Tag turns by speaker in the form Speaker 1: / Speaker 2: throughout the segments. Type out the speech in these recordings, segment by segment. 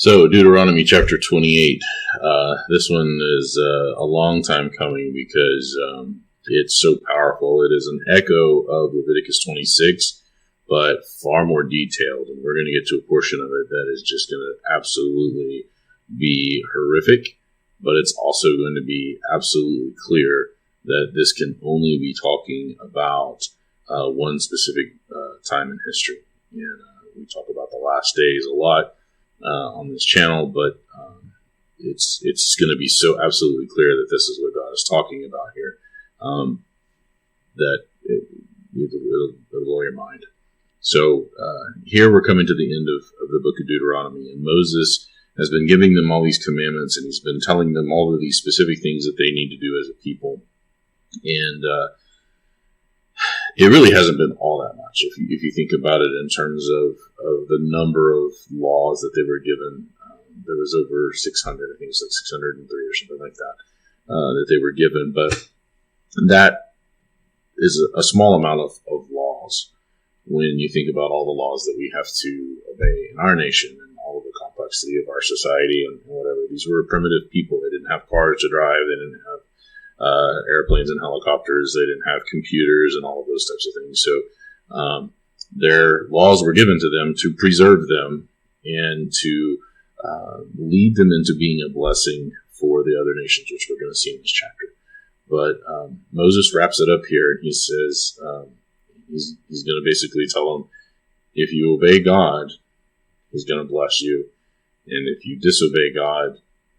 Speaker 1: So, Deuteronomy chapter 28. This one is a long time coming because it's so powerful. It is an echo of Leviticus 26, but far more detailed. And we're going to get to a portion of it that is just going to absolutely be horrific, but it's also going to be absolutely clear that this can only be talking about one specific time in history. And we talk about the last days a lot on this channel, but it's going to be so absolutely clear that this is what God is talking about here, that it'll blow your mind. So here we're coming to the end of the book of Deuteronomy, and Moses has been giving them all these commandments, and he's been telling them all of these specific things that they need to do as a people. And it really hasn't been all that much if you think about it in terms of the number of laws that they were given. There was over 600, I think it's like 603 or something like that, that they were given. But that is a small amount of laws when you think about all the laws that we have to obey in our nation and all of the complexity of our society and whatever. These were primitive people. They didn't have cars to drive. They didn't have airplanes and helicopters. They didn't have computers and all of those types of things. So their laws were given to them to preserve them and to lead them into being a blessing for the other nations, which we're going to see in this chapter. But Moses wraps it up here, and he says he's going to basically tell them, if you obey God, he's going to bless you, and if you disobey God,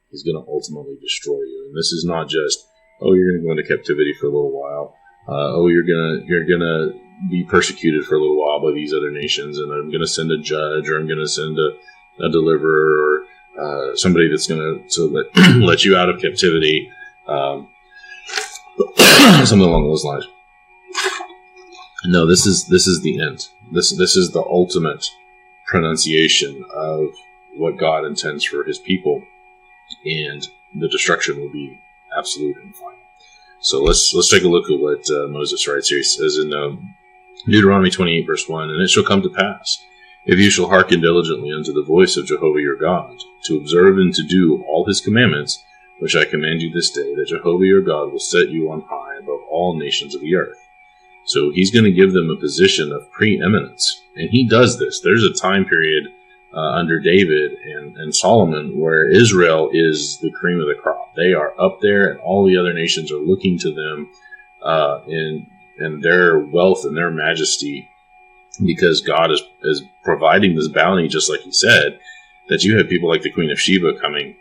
Speaker 1: he's going to ultimately destroy you. And this is not just, oh, you're going to go into captivity for a little while. You're gonna be persecuted for a little while by these other nations, and I'm going to send a judge, or I'm going to send a deliverer, or somebody that's going to let you out of captivity, something along those lines. No, this is the end. This is the ultimate pronunciation of what God intends for His people, and the destruction will be absolute and final. So let's take a look at what Moses writes here. He says in Deuteronomy 28, verse 1, "And it shall come to pass, if you shall hearken diligently unto the voice of Jehovah your God, to observe and to do all His commandments, which I command you this day, that Jehovah your God will set you on high above all nations of the earth." So He's going to give them a position of preeminence, and He does this. There's a time period under David and Solomon where Israel is the cream of the crop. They are up there, and all the other nations are looking to them in their wealth and their majesty, because God is providing this bounty, just like He said, that you have people like the Queen of Sheba coming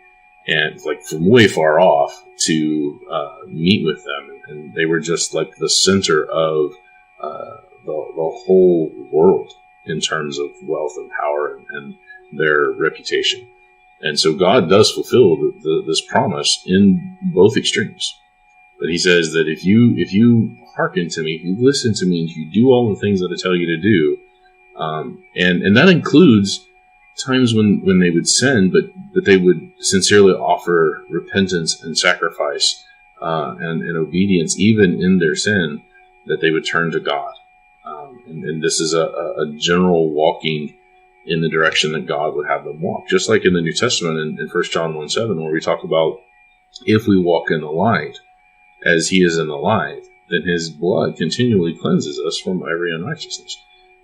Speaker 1: and like from way far off to meet with them, and they were just like the center of the whole world in terms of wealth and power and their reputation. And so God does fulfill this promise in both extremes. But He says that if you hearken to me, if you listen to me, and if you do all the things that I tell you to do, and that includes times when they would sin, but they would sincerely offer repentance and sacrifice and obedience, even in their sin, that they would turn to God. And this is a general walking in the direction that God would have them walk. Just like in the New Testament in 1 John 1:7, where we talk about, if we walk in the light, as He is in the light, then His blood continually cleanses us from every unrighteousness.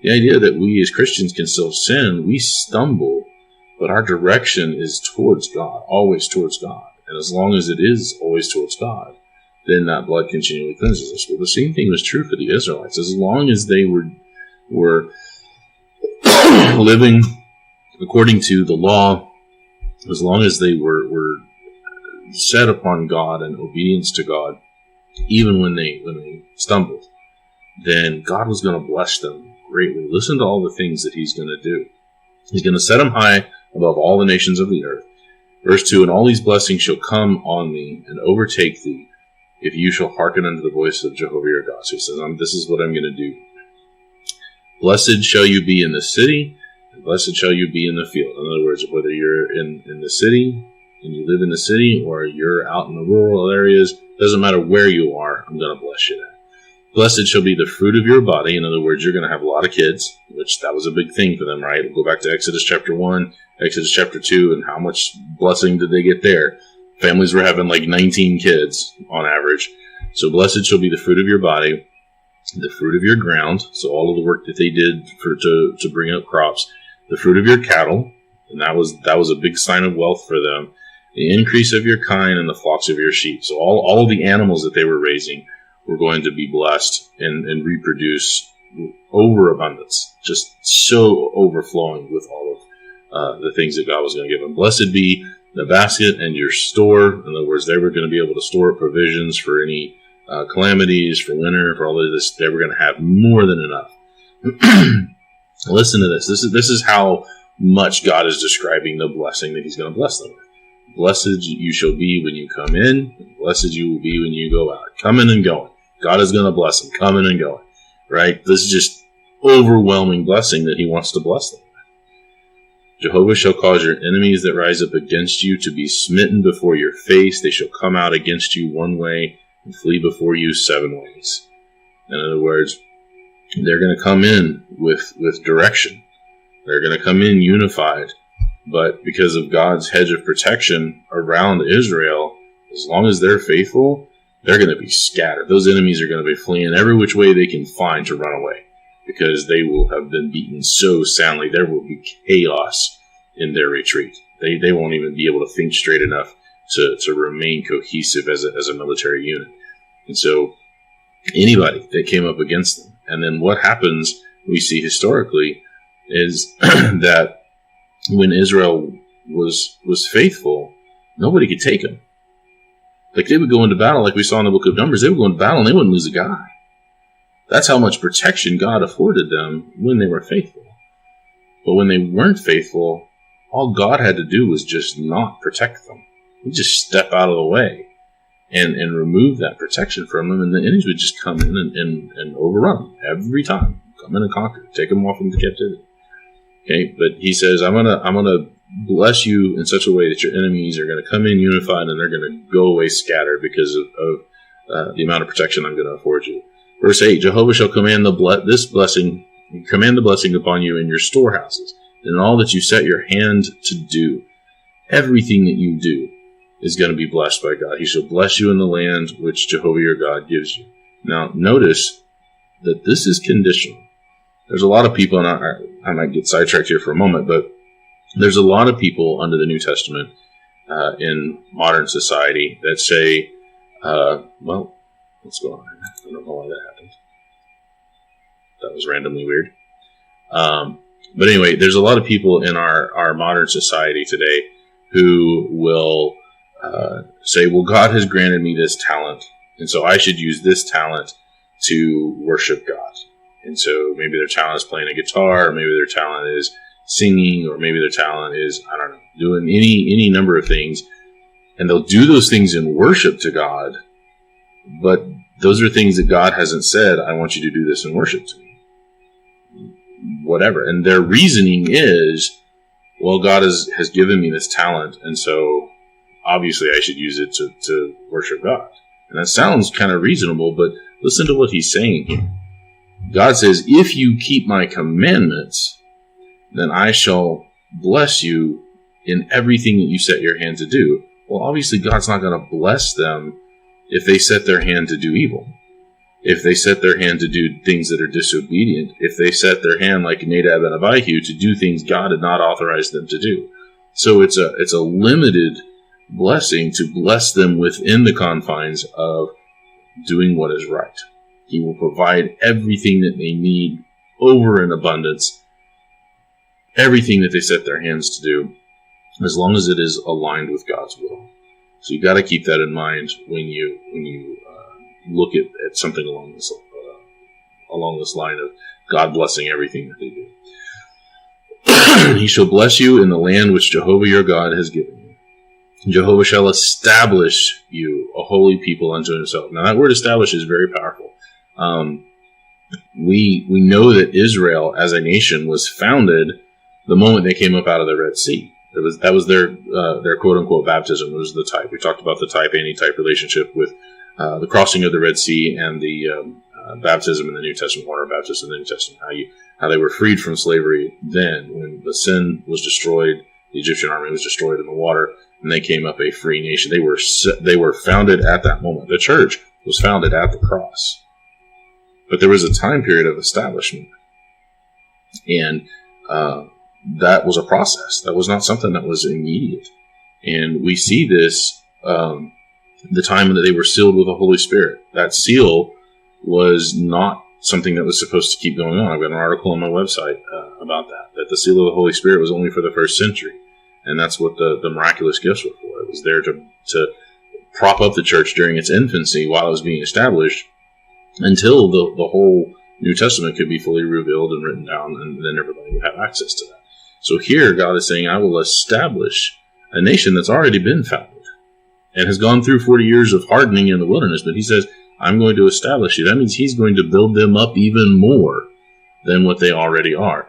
Speaker 1: The idea that we as Christians can still sin, we stumble, but our direction is towards God, always towards God. And as long as it is always towards God, then that blood continually cleanses us. Well, the same thing was true for the Israelites. As long as they were living according to the law, as long as they were set upon God and obedience to God, even when they stumbled, then God was going to bless them greatly. Listen to all the things that He's going to do. He's going to set them high above all the nations of the earth. Verse 2, "And all these blessings shall come on thee and overtake thee, if you shall hearken unto the voice of Jehovah your God." So He says, this is what I'm going to do. "Blessed shall you be in the city, and blessed shall you be in the field." In other words, whether you're in the city and you live in the city, or you're out in the rural areas, doesn't matter where you are, I'm going to bless you there. Blessed shall be the fruit of your body. In other words, you're going to have a lot of kids, which that was a big thing for them, right? We'll go back to Exodus chapter 1, Exodus chapter 2, and how much blessing did they get there? Families were having like 19 kids on average. So blessed shall be the fruit of your body, the fruit of your ground, so all of the work that they did to bring up crops, the fruit of your cattle, and that was a big sign of wealth for them, the increase of your kine and the flocks of your sheep. So all of the animals that they were raising were going to be blessed and reproduce overabundance, just so overflowing with all of the things that God was going to give them. Blessed be the basket and your store. In other words, they were going to be able to store up provisions for any calamities, for winter, for all of this. They were going to have more than enough. Listen to this. This is how much God is describing the blessing that he's going to bless them with. Blessed you shall be when you come in, and blessed you will be when you go out. Coming and going. God is going to bless them, coming and going. Right? This is just overwhelming blessing that he wants to bless them with. Jehovah shall cause your enemies that rise up against you to be smitten before your face. They shall come out against you one way and flee before you 7 ways. In other words, they're going to come in with direction. They're going to come in unified. But because of God's hedge of protection around Israel, as long as they're faithful, they're going to be scattered. Those enemies are going to be fleeing every which way they can find to run away, because they will have been beaten so soundly. There will be chaos in their retreat. They won't even be able to think straight enough to remain cohesive as a military unit. And so anybody that came up against them, and then what happens, we see historically, is that when Israel was faithful, nobody could take them. Like, they would go into battle, like we saw in the book of Numbers, they would go into battle and they wouldn't lose a guy. That's how much protection God afforded them when they were faithful. But when they weren't faithful, all God had to do was just not protect them. He'd just step out of the way and remove that protection from them, and the enemies would just come in and overrun them every time. Come in and conquer, take them off into captivity. Okay, but he says, I'm gonna bless you in such a way that your enemies are going to come in unified and they're going to go away scattered because of the amount of protection I'm going to afford you. Verse 8, Jehovah shall command the blessing upon you in your storehouses, and in all that you set your hand to do. Everything that you do is going to be blessed by God. He shall bless you in the land which Jehovah your God gives you. Now, notice that this is conditional. There's a lot of people, and I might get sidetracked here for a moment, but there's a lot of people under the New Testament in modern society that say, well, what's going on here? I don't know why that happened. That was randomly weird. But anyway, there's a lot of people in our modern society today who will say, well, God has granted me this talent, and so I should use this talent to worship God. And so maybe their talent is playing a guitar, or maybe their talent is singing, or maybe their talent is, I don't know, doing any number of things. And they'll do those things in worship to God, but those are things that God hasn't said, I want you to do this in worship to me. Whatever. And their reasoning is, well, God has given me this talent, and so obviously I should use it to worship God. And that sounds kind of reasonable, but listen to what he's saying here. God says, if you keep my commandments, then I shall bless you in everything that you set your hand to do. Well, obviously God's not going to bless them if they set their hand to do evil. If they set their hand to do things that are disobedient. If they set their hand, like Nadab and Abihu, to do things God had not authorized them to do. So it's a limited blessing to bless them within the confines of doing what is right. He will provide everything that they need over in abundance, everything that they set their hands to do, as long as it is aligned with God's will. So you've got to keep that in mind when you look at something along this line of God blessing everything that they do. He shall bless you in the land which Jehovah your God has given you. Jehovah shall establish you a holy people unto himself. Now that word establish is very powerful. We know that Israel as a nation was founded the moment they came up out of the Red Sea. That was their quote unquote baptism. It was the type. We talked about the type anti-type relationship with the crossing of the Red Sea and the baptism in the New Testament, water baptism in the New Testament, how they were freed from slavery then when the sin was destroyed, the Egyptian army was destroyed in the water, and they came up a free nation. They were founded at that moment. The church was founded at the cross. But there was a time period of establishment. And that was a process. That was not something that was immediate. And we see this the time that they were sealed with the Holy Spirit. That seal was not something that was supposed to keep going on. I've got an article on my website about that the seal of the Holy Spirit was only for the first century. And that's what the miraculous gifts were for. It was there to prop up the church during its infancy while it was being established until the whole New Testament could be fully revealed and written down, and then everybody would have access to that. So here God is saying, I will establish a nation that's already been founded and has gone through 40 years of hardening in the wilderness, but he says, I'm going to establish you. That means he's going to build them up even more than what they already are.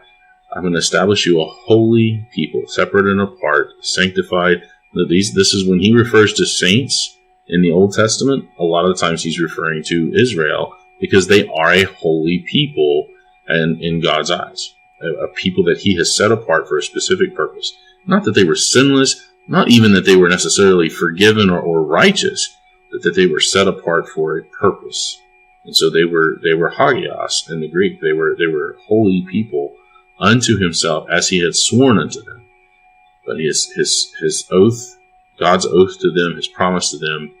Speaker 1: I'm going to establish you a holy people, separate and apart, sanctified. This is when he refers to saints in the Old Testament. A lot of the times he's referring to Israel because they are a holy people and in God's eyes, a people that he has set apart for a specific purpose. Not that they were sinless, not even that they were necessarily forgiven or righteous, but that they were set apart for a purpose. And so they were hagios in the Greek. They were holy people unto himself as he had sworn unto them. But his oath, God's oath to them, his promise to them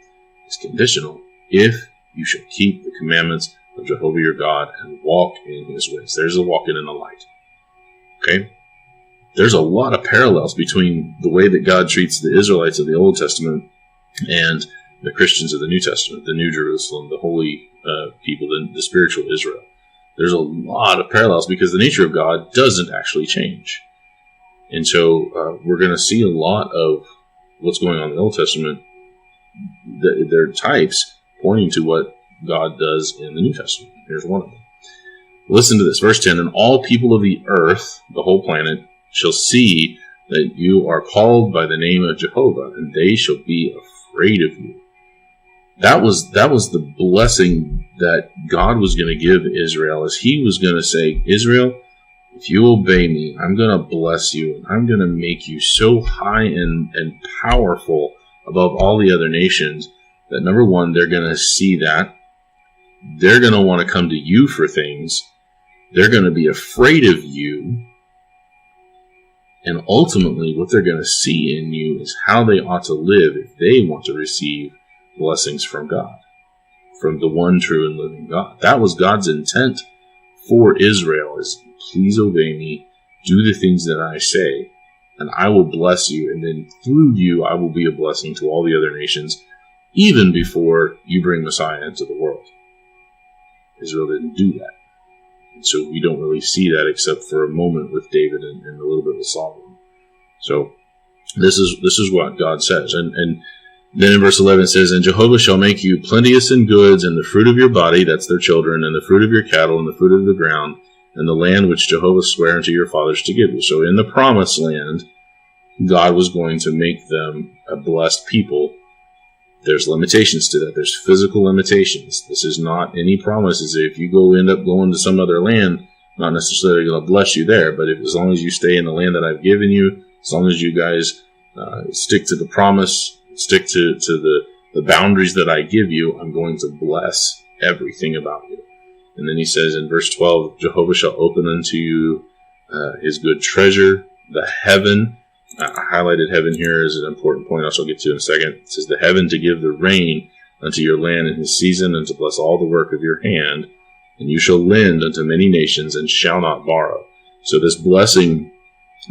Speaker 1: is conditional. If you shall keep the commandments of Jehovah your God and walk in his ways. There's a walking in the light. Okay? There's a lot of parallels between the way that God treats the Israelites of the Old Testament and the Christians of the New Testament, the New Jerusalem, the holy people, the spiritual Israel. There's a lot of parallels because the nature of God doesn't actually change. And so we're going to see a lot of what's going on in the Old Testament. They're types pointing to what God does in the New Testament. Here's one of them. Listen to this, verse 10, and all people of the earth, the whole planet, shall see that you are called by the name of Jehovah, and they shall be afraid of you. That was the blessing that God was going to give Israel, as he was going to say, Israel, if you obey me, I'm going to bless you, and I'm going to make you so high and powerful above all the other nations that, number one, they're going to see that. They're going to want to come to you for things. They're going to be afraid of you. And ultimately, what they're going to see in you is how they ought to live if they want to receive blessings from God, from the one true and living God. That was God's intent for Israel, is please obey me, do the things that I say, and I will bless you, and then through you I will be a blessing to all the other nations, even before you bring Messiah into the world. Israel didn't do that. And so we don't really see that except for a moment with David and a little bit with Solomon. So this is what God says. And then in verse 11 it says, and Jehovah shall make you plenteous in goods, and the fruit of your body, that's their children, and the fruit of your cattle, and the fruit of the ground, and the land which Jehovah sware unto your fathers to give you. So in the promised land, God was going to make them a blessed people. There's limitations to that. There's physical limitations. This is not any promises. If you end up going to some other land, not necessarily going to bless you there, but as long as you stay in the land that I've given you, as long as you guys stick to the promise, stick to the boundaries that I give you, I'm going to bless everything about you. And then he says in verse 12, Jehovah shall open unto you his good treasure, the heaven. I highlighted heaven here as an important point, I shall get to in a second. It says, the heaven to give the rain unto your land in his season, and to bless all the work of your hand. And you shall lend unto many nations, and shall not borrow. So this blessing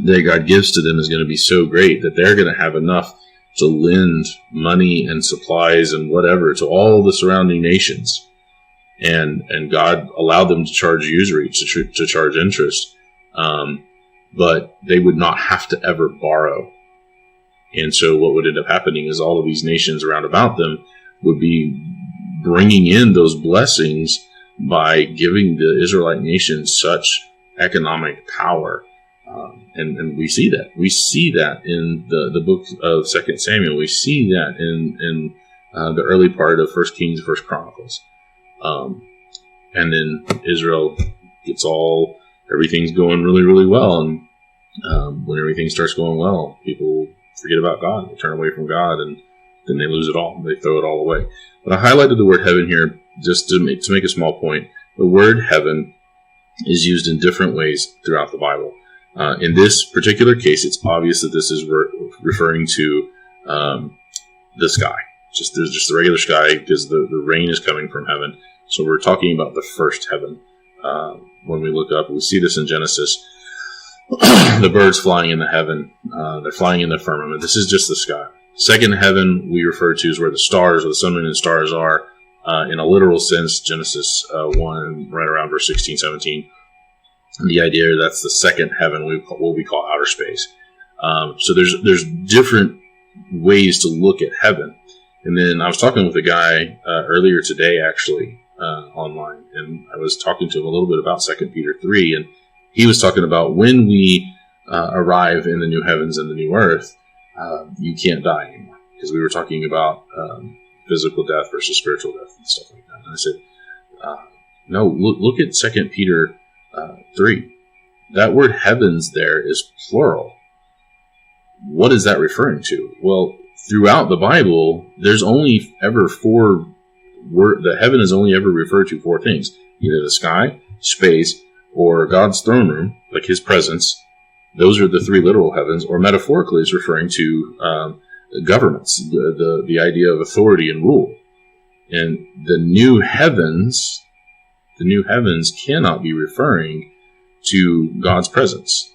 Speaker 1: that God gives to them is going to be so great that they're going to have enough to lend money and supplies and whatever to all the surrounding nations. And God allowed them to charge usury, to charge interest. But they would not have to ever borrow. And so what would end up happening is all of these nations around about them would be bringing in those blessings by giving the Israelite nation such economic power. And we see that. We see that in the book of 2 Samuel. We see that in the early part of 1 Kings, 1 Chronicles. And then Israel gets everything's going really, really well. And when everything starts going well, people forget about God. They turn away from God, and then they lose it all. They throw it all away. But I highlighted the word heaven here just to make a small point. The word heaven is used in different ways throughout the Bible. In this particular case, it's obvious that this is referring to the sky. There's just the regular sky, because the rain is coming from heaven. So we're talking about the first heaven. When we look up, we see this in Genesis. The birds flying in the heaven, they're flying in the firmament. This is just the sky. Second heaven we refer to is where the stars, or the sun, moon, and stars are, in a literal sense. Genesis 1, right around verse 16, 17. And the idea that's the second heaven, what we call outer space. So there's different ways to look at heaven. And then I was talking with a guy earlier today, actually, online, and I was talking to him a little bit about 2 Peter 3, and he was talking about when we arrive in the new heavens and the new earth, you can't die anymore. Because we were talking about physical death versus spiritual death and stuff like that. And I said, no, look at 2 Peter 3. That word heavens there is plural. What is that referring to? Well, throughout the Bible, there's only ever the heaven is only ever referred to 4 things. Either the sky, space, or God's throne room, like his presence. Those are the 3 literal heavens, or metaphorically it's referring to governments, the idea of authority and rule. And the new heavens cannot be referring to God's presence,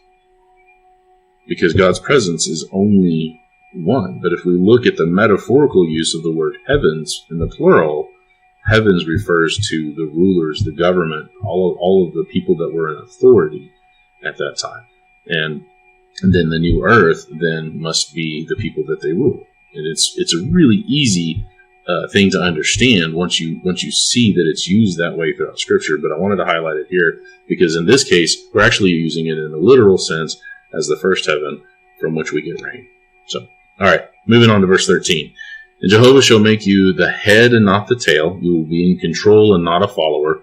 Speaker 1: because God's presence is only one. But if we look at the metaphorical use of the word heavens in the plural, heavens refers to the rulers, the government, all of the people that were in authority at that time. And then the new earth then must be the people that they rule. And it's a really easy thing to understand once you see that it's used that way throughout Scripture. But I wanted to highlight it here because in this case, we're actually using it in a literal sense as the first heaven from which we get rain. So, all right, moving on to verse 13. And Jehovah shall make you the head and not the tail. You will be in control and not a follower.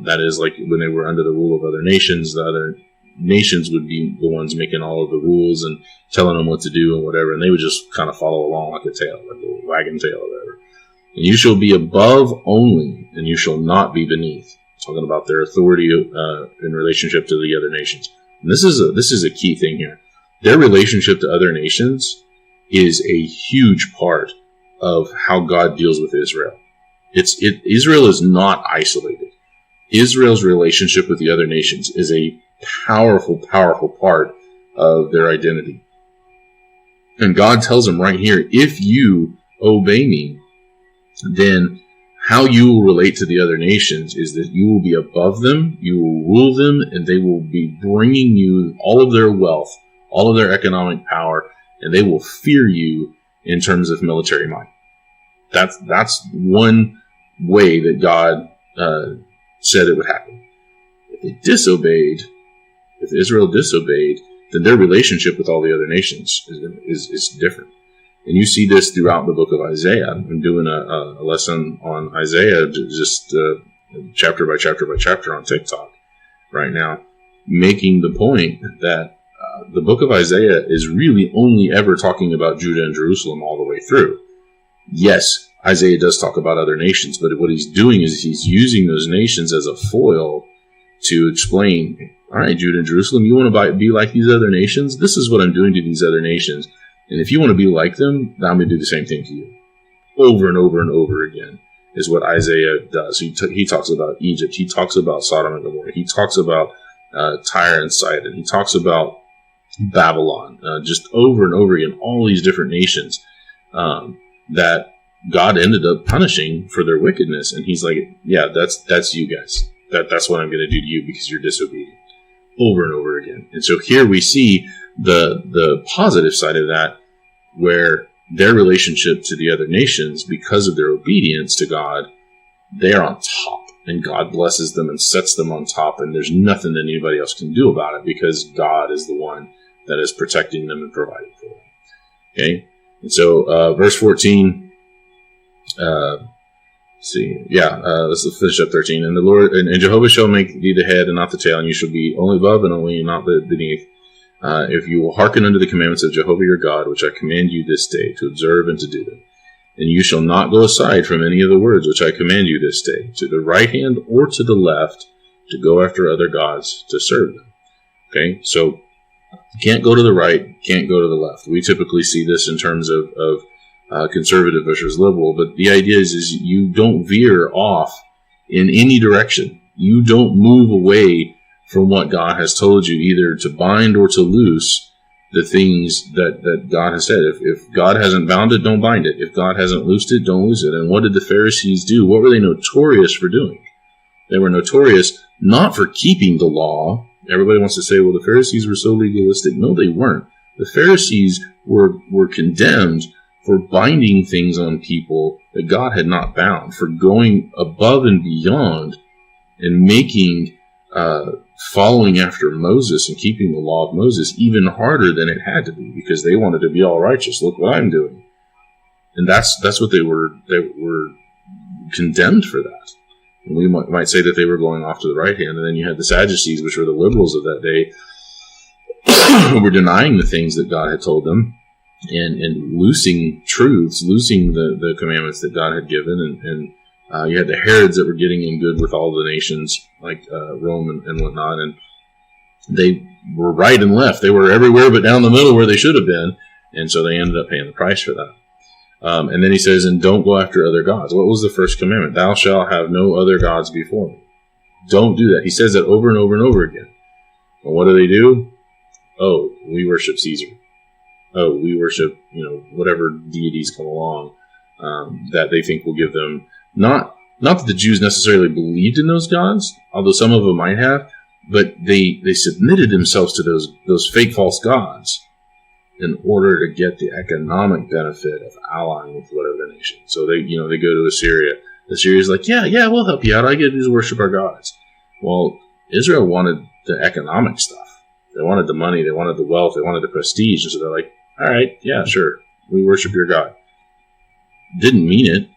Speaker 1: That is, like when they were under the rule of other nations, the other nations would be the ones making all of the rules and telling them what to do and whatever, and they would just kind of follow along like a tail, like a wagon tail or whatever. And you shall be above only, and you shall not be beneath. Talking about their authority in relationship to the other nations. And this is a key thing here. Their relationship to other nations is a huge part of how God deals with Israel. Israel is not isolated. Israel's relationship with the other nations is a powerful, powerful part of their identity. And God tells them right here, if you obey me, then how you will relate to the other nations is that you will be above them, you will rule them, and they will be bringing you all of their wealth, all of their economic power, and they will fear you in terms of military might. That's one way that God said it would happen. If Israel disobeyed, then their relationship with all the other nations is different. And you see this throughout the book of Isaiah. I'm doing a lesson on Isaiah, just chapter by chapter by chapter on TikTok right now, making the point that the book of Isaiah is really only ever talking about Judah and Jerusalem all the way through. Yes, Isaiah does talk about other nations, but what he's doing is he's using those nations as a foil to explain, all right, Judah and Jerusalem, you want to be like these other nations? This is what I'm doing to these other nations. And if you want to be like them, then I'm going to do the same thing to you. Over and over and over again is what Isaiah does. He talks about Egypt. He talks about Sodom and Gomorrah. He talks about Tyre and Sidon. He talks about Babylon. Just over and over again, all these different nations that God ended up punishing for their wickedness. And he's like, yeah, that's you guys. That's what I'm going to do to you because you're disobedient. Over and over again. And so here we see the positive side of that, where their relationship to the other nations, because of their obedience to God, they are on top. And God blesses them and sets them on top. And there's nothing that anybody else can do about it because God is the one that is protecting them and providing for them. Okay? And so verse 14 see. Yeah, let's finish up 13. And the Lord and Jehovah shall make thee the head and not the tail, and you shall be only above and only not beneath. If you will hearken unto the commandments of Jehovah your God, which I command you this day, to observe and to do them. And you shall not go aside from any of the words which I command you this day, to the right hand or to the left, to go after other gods to serve them. Okay, so you can't go to the right, can't go to the left. We typically see this in terms of conservative versus liberal, but the idea is you don't veer off in any direction. You don't move away from what God has told you, either to bind or to loose the things that God has said. If God hasn't bound it, don't bind it. If God hasn't loosed it, don't loose it. And what did the Pharisees do? What were they notorious for doing? They were notorious not for keeping the law. Everybody wants to say, well, the Pharisees were so legalistic. No, they weren't. The Pharisees were condemned for binding things on people that God had not bound, for going above and beyond and making following after Moses and keeping the law of Moses even harder than it had to be, because they wanted to be all righteous. Look what I'm doing. And that's what they were condemned for that. And we might say that they were going off to the right hand, and then you had the Sadducees, which were the liberals of that day, who were denying the things that God had told them, and loosing truths, loosing the commandments that God had given, and you had the Herods that were getting in good with all the nations, like Rome and whatnot, and they were right and left. They were everywhere but down the middle where they should have been, and so they ended up paying the price for that. And then he says, and don't go after other gods. What was the first commandment? Thou shalt have no other gods before me. Don't do that. He says that over and over and over again. Well, what do? Oh, we worship Caesar. Oh, we worship, whatever deities come along that they think will give them, not that the Jews necessarily believed in those gods, although some of them might have, but they submitted themselves to those fake false gods in order to get the economic benefit of allying with whatever nation. So they go to Assyria. Assyria's like, yeah, we'll help you out. I get to worship our gods. Well, Israel wanted the economic stuff. They wanted the money. They wanted the wealth. They wanted the prestige. And so they're like, all right, yeah, sure. We worship your God. Didn't mean it.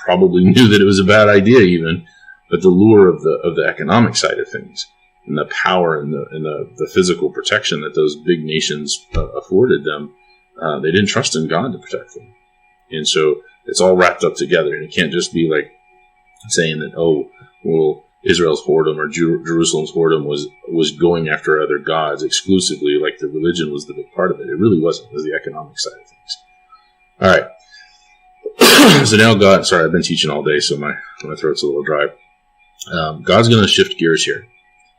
Speaker 1: Probably knew that it was a bad idea even. But the lure of the economic side of things, and the power and the physical protection that those big nations afforded them, they didn't trust in God to protect them. And so it's all wrapped up together. And it can't just be like saying that, oh, well, Israel's whoredom or Jerusalem's whoredom was going after other gods exclusively, like the religion was the big part of it. It really wasn't. It was the economic side of things. All right. So now God, sorry, I've been teaching all day, so my throat's a little dry. God's going to shift gears here.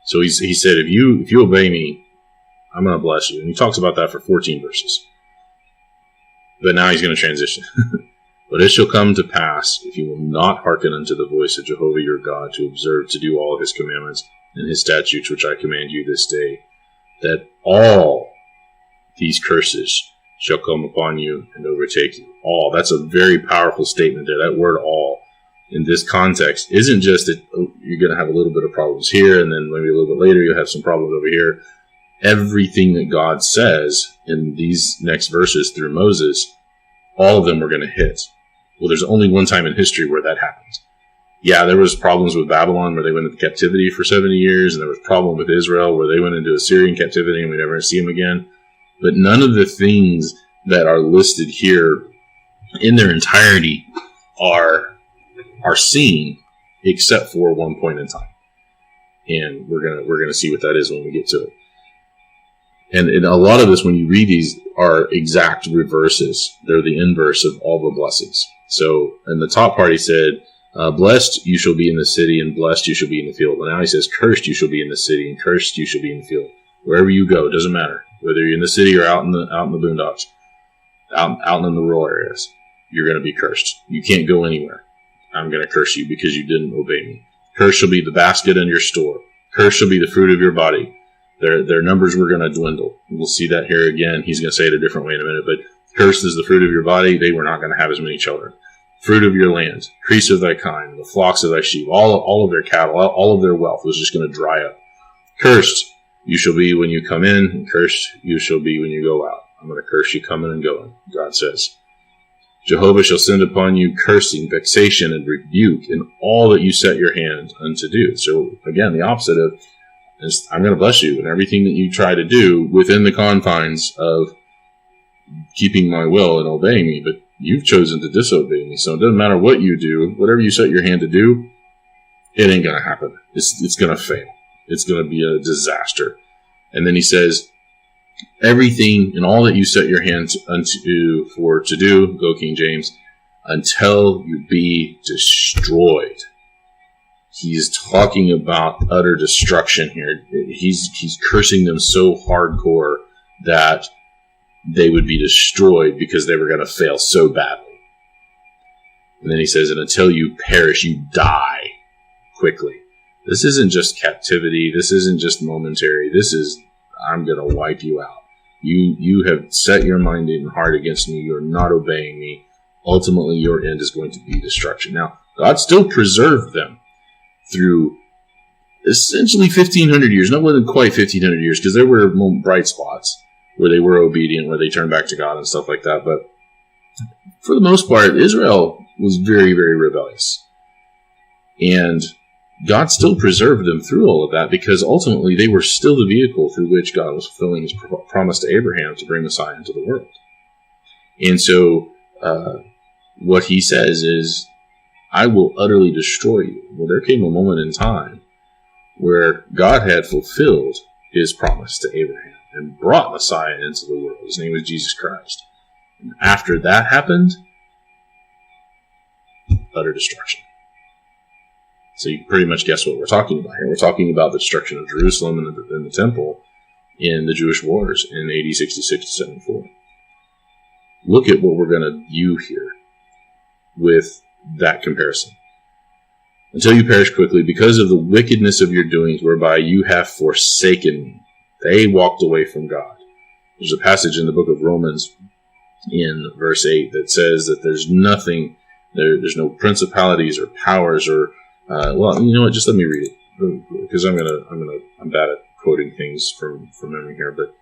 Speaker 1: So he said, if you obey me, I'm going to bless you. And he talks about that for 14 verses. But now he's going to transition. But it shall come to pass, if you will not hearken unto the voice of Jehovah your God, to observe to do all his commandments and his statutes which I command you this day, that all these curses shall come upon you and overtake you. All. That's a very powerful statement there. That word all in this context isn't just that you're going to have a little bit of problems here, and then maybe a little bit later you'll have some problems over here. Everything that God says in these next verses through Moses, all of them were going to hit. Well, there's only one time in history where that happened. Yeah, there was problems with Babylon where they went into captivity for 70 years, and there was a problem with Israel where they went into Assyrian captivity and we never see them again. But none of the things that are listed here in their entirety are seen except for one point in time. And we're gonna see what that is when we get to it. And a lot of this, when you read these, are exact reverses. They're the inverse of all the blessings. So in the top part he said, blessed you shall be in the city, and blessed you shall be in the field. And now he says, cursed you shall be in the city, and cursed you shall be in the field. Wherever you go, it doesn't matter. Whether you're in the city or out in the boondocks, out in the rural areas, you're going to be cursed. You can't go anywhere. I'm going to curse you because you didn't obey me. Cursed shall be the basket in your store. Cursed shall be the fruit of your body. Their numbers were going to dwindle. We'll see that here again. He's going to say it a different way in a minute, but cursed is the fruit of your body. They were not going to have as many children. Fruit of your land, increase of thy kind, the flocks of thy sheep, all of their cattle, all of their wealth was just going to dry up. Cursed you shall be when you come in, and cursed you shall be when you go out. I'm going to curse you coming and going, God says. Jehovah shall send upon you cursing, vexation, and rebuke in all that you set your hand unto do. So again, the opposite of is I'm going to bless you in everything that you try to do within the confines of keeping my will and obeying me, but you've chosen to disobey me. So it doesn't matter what you do, whatever you set your hand to do, it ain't going to happen. It's going to fail. It's going to be a disaster. And then he says, everything and all that you set your hand to do, go King James, until you be destroyed. He's talking about utter destruction here. He's cursing them so hardcore that they would be destroyed because they were going to fail so badly. And then he says, and until you perish, you die quickly. This isn't just captivity. This isn't just momentary. This is, I'm going to wipe you out. You have set your mind and heart against me. You're not obeying me. Ultimately, your end is going to be destruction. Now, God still preserved them through essentially 1,500 years. Not more than quite 1,500 years, because there were bright spots where they were obedient, where they turned back to God and stuff like that. But for the most part, Israel was very, very rebellious. And God still preserved them through all of that, because ultimately they were still the vehicle through which God was fulfilling his promise to Abraham to bring Messiah into the world. And so what he says is, I will utterly destroy you. Well, there came a moment in time where God had fulfilled his promise to Abraham and brought Messiah into the world. His name was Jesus Christ. And after that happened, utter destruction. So you can pretty much guess what we're talking about here. We're talking about the destruction of Jerusalem and the temple in the Jewish wars in AD 66 to 74. Look at what we're going to view here with that comparison. Until you perish quickly because of the wickedness of your doings, whereby you have forsaken me. They walked away from God. There's a passage in the book of Romans in verse 8 that says that there's nothing, there's no principalities or powers or well, you know what? Just let me read it, because I'm bad at quoting things from memory here. But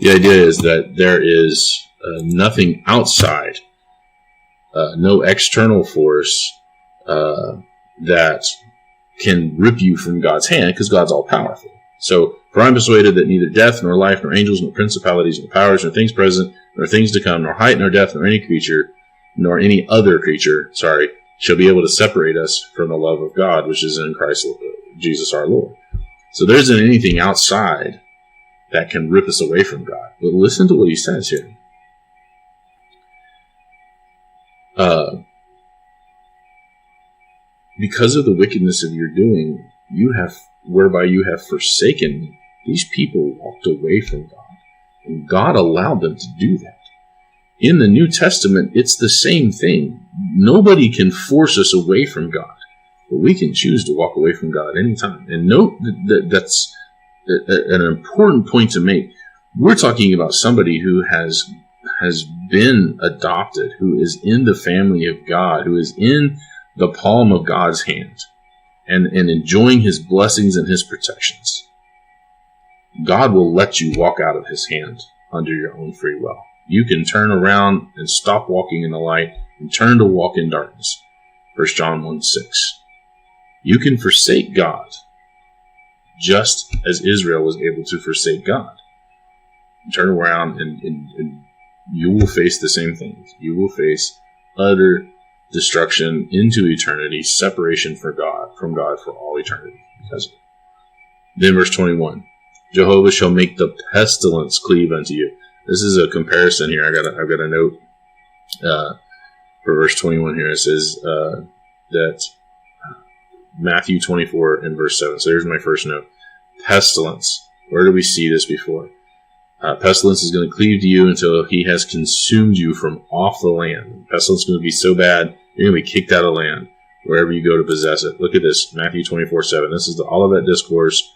Speaker 1: the idea is that there is nothing outside, no external force that can rip you from God's hand, because God's all powerful. So, for I'm persuaded that neither death, nor life, nor angels, nor principalities, nor powers, nor things present, nor things to come, nor height, nor depth, nor any creature, nor any other creature, shall be able to separate us from the love of God, which is in Christ Jesus our Lord. So there isn't anything outside that can rip us away from God. But listen to what he says here. Because of the wickedness of your doing, whereby you have forsaken me. These people walked away from God, and God allowed them to do that. In the New Testament, it's the same thing. Nobody can force us away from God, but we can choose to walk away from God anytime. And note that's an important point to make. We're talking about somebody who has been adopted, who is in the family of God, who is in the palm of God's hand, and enjoying his blessings and his protections. God will let you walk out of his hand under your own free will. You can turn around and stop walking in the light and turn to walk in darkness. 1 John 1:6. You can forsake God just as Israel was able to forsake God. Turn around and you will face the same things. You will face utter destruction into eternity, separation from God for all eternity because of it. Then verse 21. Jehovah shall make the pestilence cleave unto you. This is a comparison here. I've got a note for verse 21 here. It says that Matthew 24 and verse 7. So here's my first note. Pestilence. Where do we see this before? Pestilence is going to cleave to you until he has consumed you from off the land. Pestilence is going to be so bad, you're going to be kicked out of land wherever you go to possess it. Look at this, Matthew 24:7. This is the Olivet Discourse.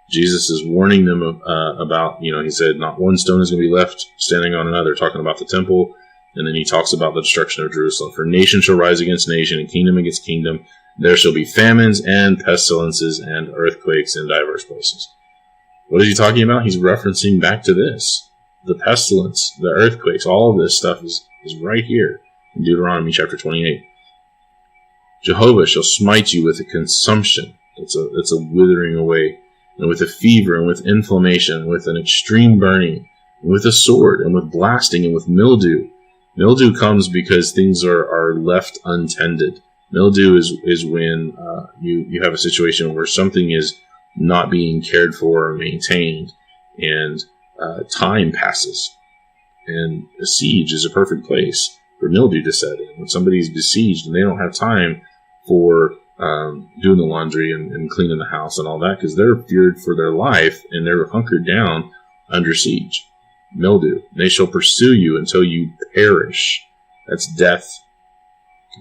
Speaker 1: Jesus is warning them about, he said, not one stone is going to be left standing on another, talking about the temple. And then he talks about the destruction of Jerusalem. For nation shall rise against nation, and kingdom against kingdom. There shall be famines and pestilences and earthquakes in diverse places. What is he talking about? He's referencing back to this. The pestilence, the earthquakes, all of this stuff is is right here in Deuteronomy chapter 28. Jehovah shall smite you with a consumption. That's a withering away, and with a fever, and with inflammation, and with an extreme burning, and with a sword, and with blasting, and with mildew. Mildew comes because things are left untended. Mildew is when you have a situation where something is not being cared for or maintained, and time passes. And a siege is a perfect place for mildew to set in. When somebody's besieged and they don't have time for doing the laundry and cleaning the house and all that, because they're feared for their life and they're hunkered down under siege. Mildew. They shall pursue you until you perish. That's death.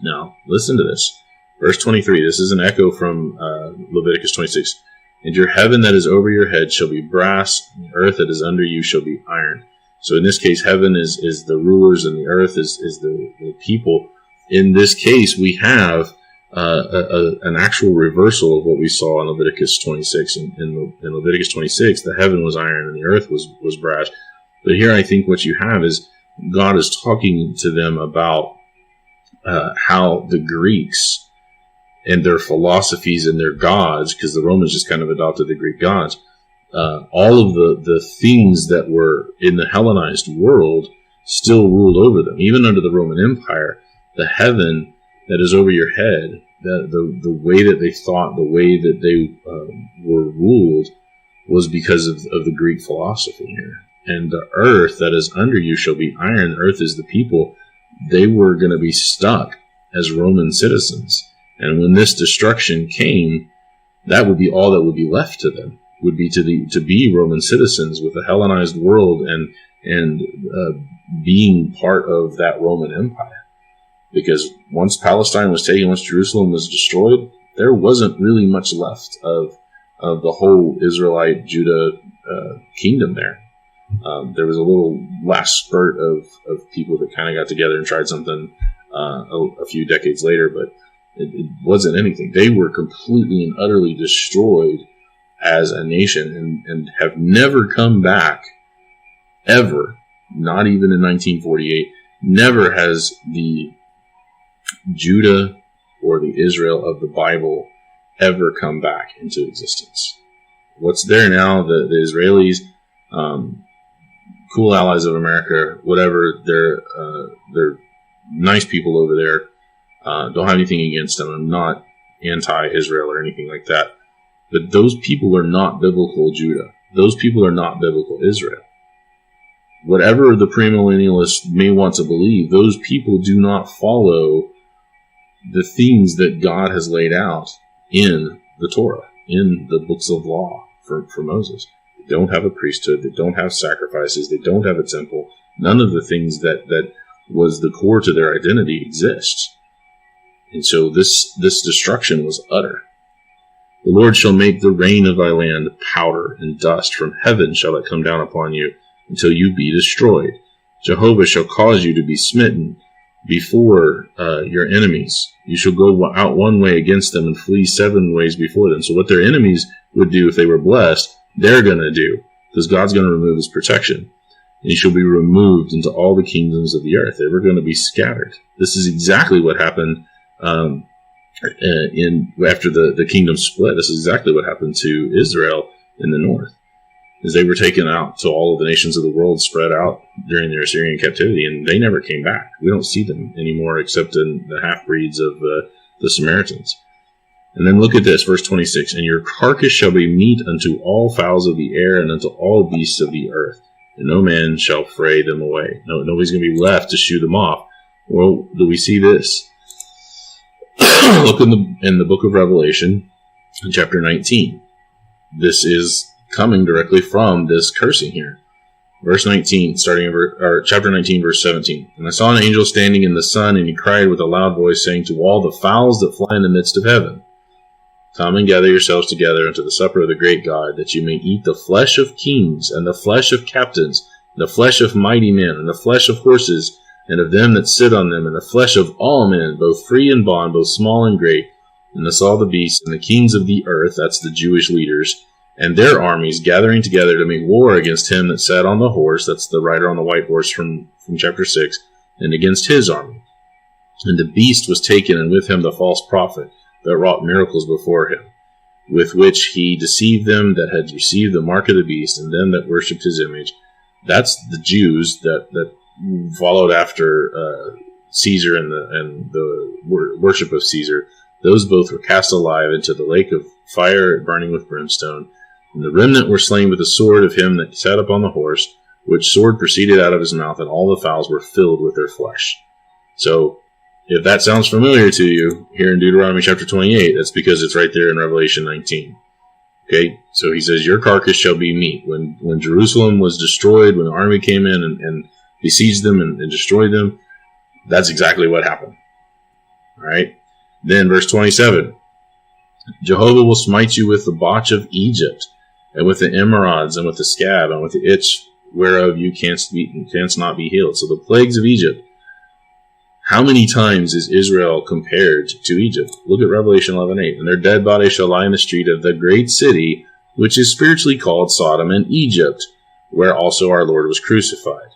Speaker 1: Now, listen to this. Verse 23. This is an echo from Leviticus 26. And your heaven that is over your head shall be brass, and the earth that is under you shall be iron. So in this case, heaven is the rulers, and the earth is the people. In this case, we have an actual reversal of what we saw in Leviticus 26. In Leviticus 26, the heaven was iron and the earth was brass. But here I think what you have is God is talking to them about how the Greeks and their philosophies and their gods, because the Romans just kind of adopted the Greek gods, all of the things that were in the Hellenized world still ruled over them. Even under the Roman Empire, the heaven that is over your head, the way that they thought, the way that they were ruled, was because of the Greek philosophy here. And the earth that is under you shall be iron. The earth is the people. They were going to be stuck as Roman citizens. And when this destruction came, that would be all that would be left to them, would be to be Roman citizens with a Hellenized world and being part of that Roman Empire. Because once Palestine was taken, once Jerusalem was destroyed, there wasn't really much left of the whole Israelite Judah kingdom there. There was a little last spurt of people that kind of got together and tried something a few decades later, but it wasn't anything. They were completely and utterly destroyed as a nation and have never come back ever, not even in 1948. Never has the Judah or the Israel of the Bible ever come back into existence. What's there now, the Israelis, cool allies of America, whatever, they're nice people over there. Don't have anything against them. I'm not anti-Israel or anything like that. But those people are not biblical Judah. Those people are not biblical Israel. Whatever the premillennialists may want to believe, those people do not follow the things that God has laid out in the Torah, in the books of law for Moses. They don't have a priesthood. They don't have sacrifices. They don't have a temple. None of the things that was the core to their identity exists. And so this destruction was utter. The Lord shall make the rain of thy land powder and dust. From heaven shall it come down upon you until you be destroyed. Jehovah shall cause you to be smitten before your enemies. You shall go out one way against them and flee 7 ways before them. So what their enemies would do if they were blessed, they're going to do, because God's going to remove his protection. And you shall be removed into all the kingdoms of the earth. They were going to be scattered. This is exactly what happened after the kingdom split. This is exactly what happened to Israel in the north, is they were taken out to all of the nations of the world, spread out during their Assyrian captivity, and they never came back. We don't see them anymore except in the half-breeds of the Samaritans. And then look at this, verse 26. And your carcass shall be meat unto all fowls of the air and unto all beasts of the earth, and no man shall fray them away. Nobody's going to be left to shoot them off. Well, do we see this? Look in the book of Revelation, in chapter 19. This is coming directly from this cursing here. Verse 19, chapter 19, verse 17. And I saw an angel standing in the sun, and he cried with a loud voice, saying to all the fowls that fly in the midst of heaven, come and gather yourselves together unto the supper of the great God, that you may eat the flesh of kings, and the flesh of captains, and the flesh of mighty men, and the flesh of horses, and of them that sit on them, and the flesh of all men, both free and bond, both small and great, and thus all the beasts, and the kings of the earth, that's the Jewish leaders, and their armies gathering together to make war against him that sat on the horse, that's the rider on the white horse from chapter 6, and against his army. And the beast was taken, and with him the false prophet that wrought miracles before him, with which he deceived them that had received the mark of the beast, and them that worshipped his image. That's the Jews that followed after Caesar and the worship of Caesar. Those both were cast alive into the lake of fire burning with brimstone. And the remnant were slain with the sword of him that sat upon the horse, which sword proceeded out of his mouth, and all the fowls were filled with their flesh. So, if that sounds familiar to you, here in Deuteronomy chapter 28, that's because it's right there in Revelation 19. Okay, so he says, your carcass shall be meat. When Jerusalem was destroyed, when the army came in and besieged them and destroyed them, that's exactly what happened. All right, then verse 27, Jehovah will smite you with the botch of Egypt, and with the emerods, and with the scab, and with the itch whereof you canst not be healed. So the plagues of Egypt. How many times is Israel compared to Egypt? Look at Revelation 11:8. And their dead bodies shall lie in the street of the great city, which is spiritually called Sodom and Egypt, where also our Lord was crucified.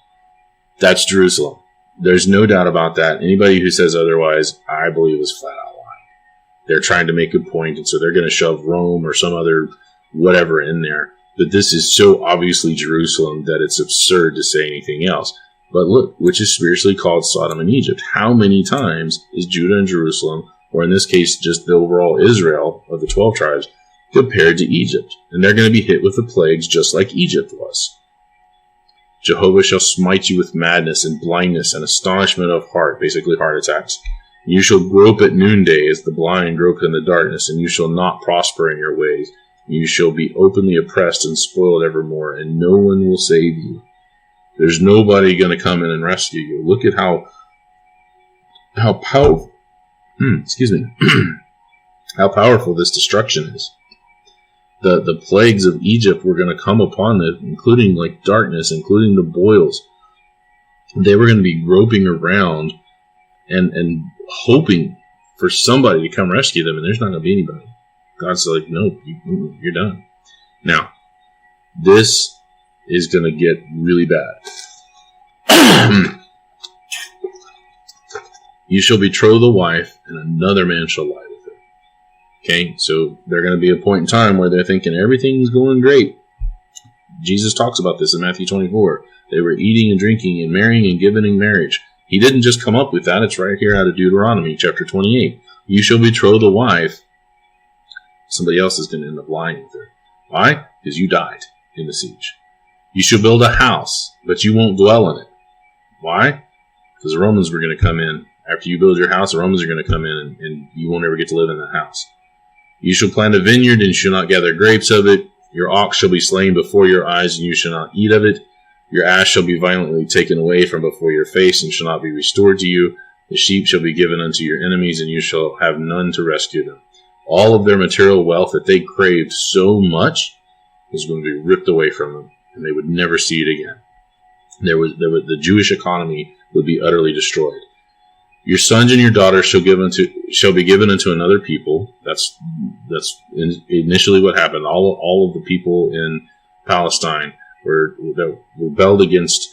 Speaker 1: That's Jerusalem. There's no doubt about that. Anybody who says otherwise, I believe, is flat out lying. They're trying to make a point, and so they're going to shove Rome or some other whatever in there. But this is so obviously Jerusalem that it's absurd to say anything else. But look, which is spiritually called Sodom and Egypt. How many times is Judah and Jerusalem, or in this case just the overall Israel of the 12 tribes, compared to Egypt? And they're going to be hit with the plagues just like Egypt was. Jehovah shall smite you with madness and blindness and astonishment of heart, basically heart attacks. You shall grope at noonday as the blind grope in the darkness, and you shall not prosper in your ways. You shall be openly oppressed and spoiled evermore, and no one will save you. There's nobody going to come in and rescue you. Look at how powerful, how powerful this destruction is. The plagues of Egypt were going to come upon it, including like darkness, including the boils. They were going to be groping around and hoping for somebody to come rescue them, and there's not going to be anybody. God's like, no, you're done. Now, this is going to get really bad. You shall betroth a wife, and another man shall lie with her. Okay, so there's going to be a point in time where they're thinking everything's going great. Jesus talks about this in Matthew 24. They were eating and drinking and marrying and giving in marriage. He didn't just come up with that. It's right here out of Deuteronomy chapter 28. You shall betroth a wife. Somebody else is going to end up lying with her. Why? Because you died in the siege. You shall build a house, but you won't dwell in it. Why? Because the Romans were going to come in. After you build your house, the Romans are going to come in, and you won't ever get to live in that house. You shall plant a vineyard, and you shall not gather grapes of it. Your ox shall be slain before your eyes, and you shall not eat of it. Your ass shall be violently taken away from before your face, and shall not be restored to you. The sheep shall be given unto your enemies, and you shall have none to rescue them. All of their material wealth that they craved so much was going to be ripped away from them, and they would never see it again. The Jewish economy would be utterly destroyed. Your sons and your daughters shall be given unto another people. That's initially what happened. All of the people in Palestine that rebelled against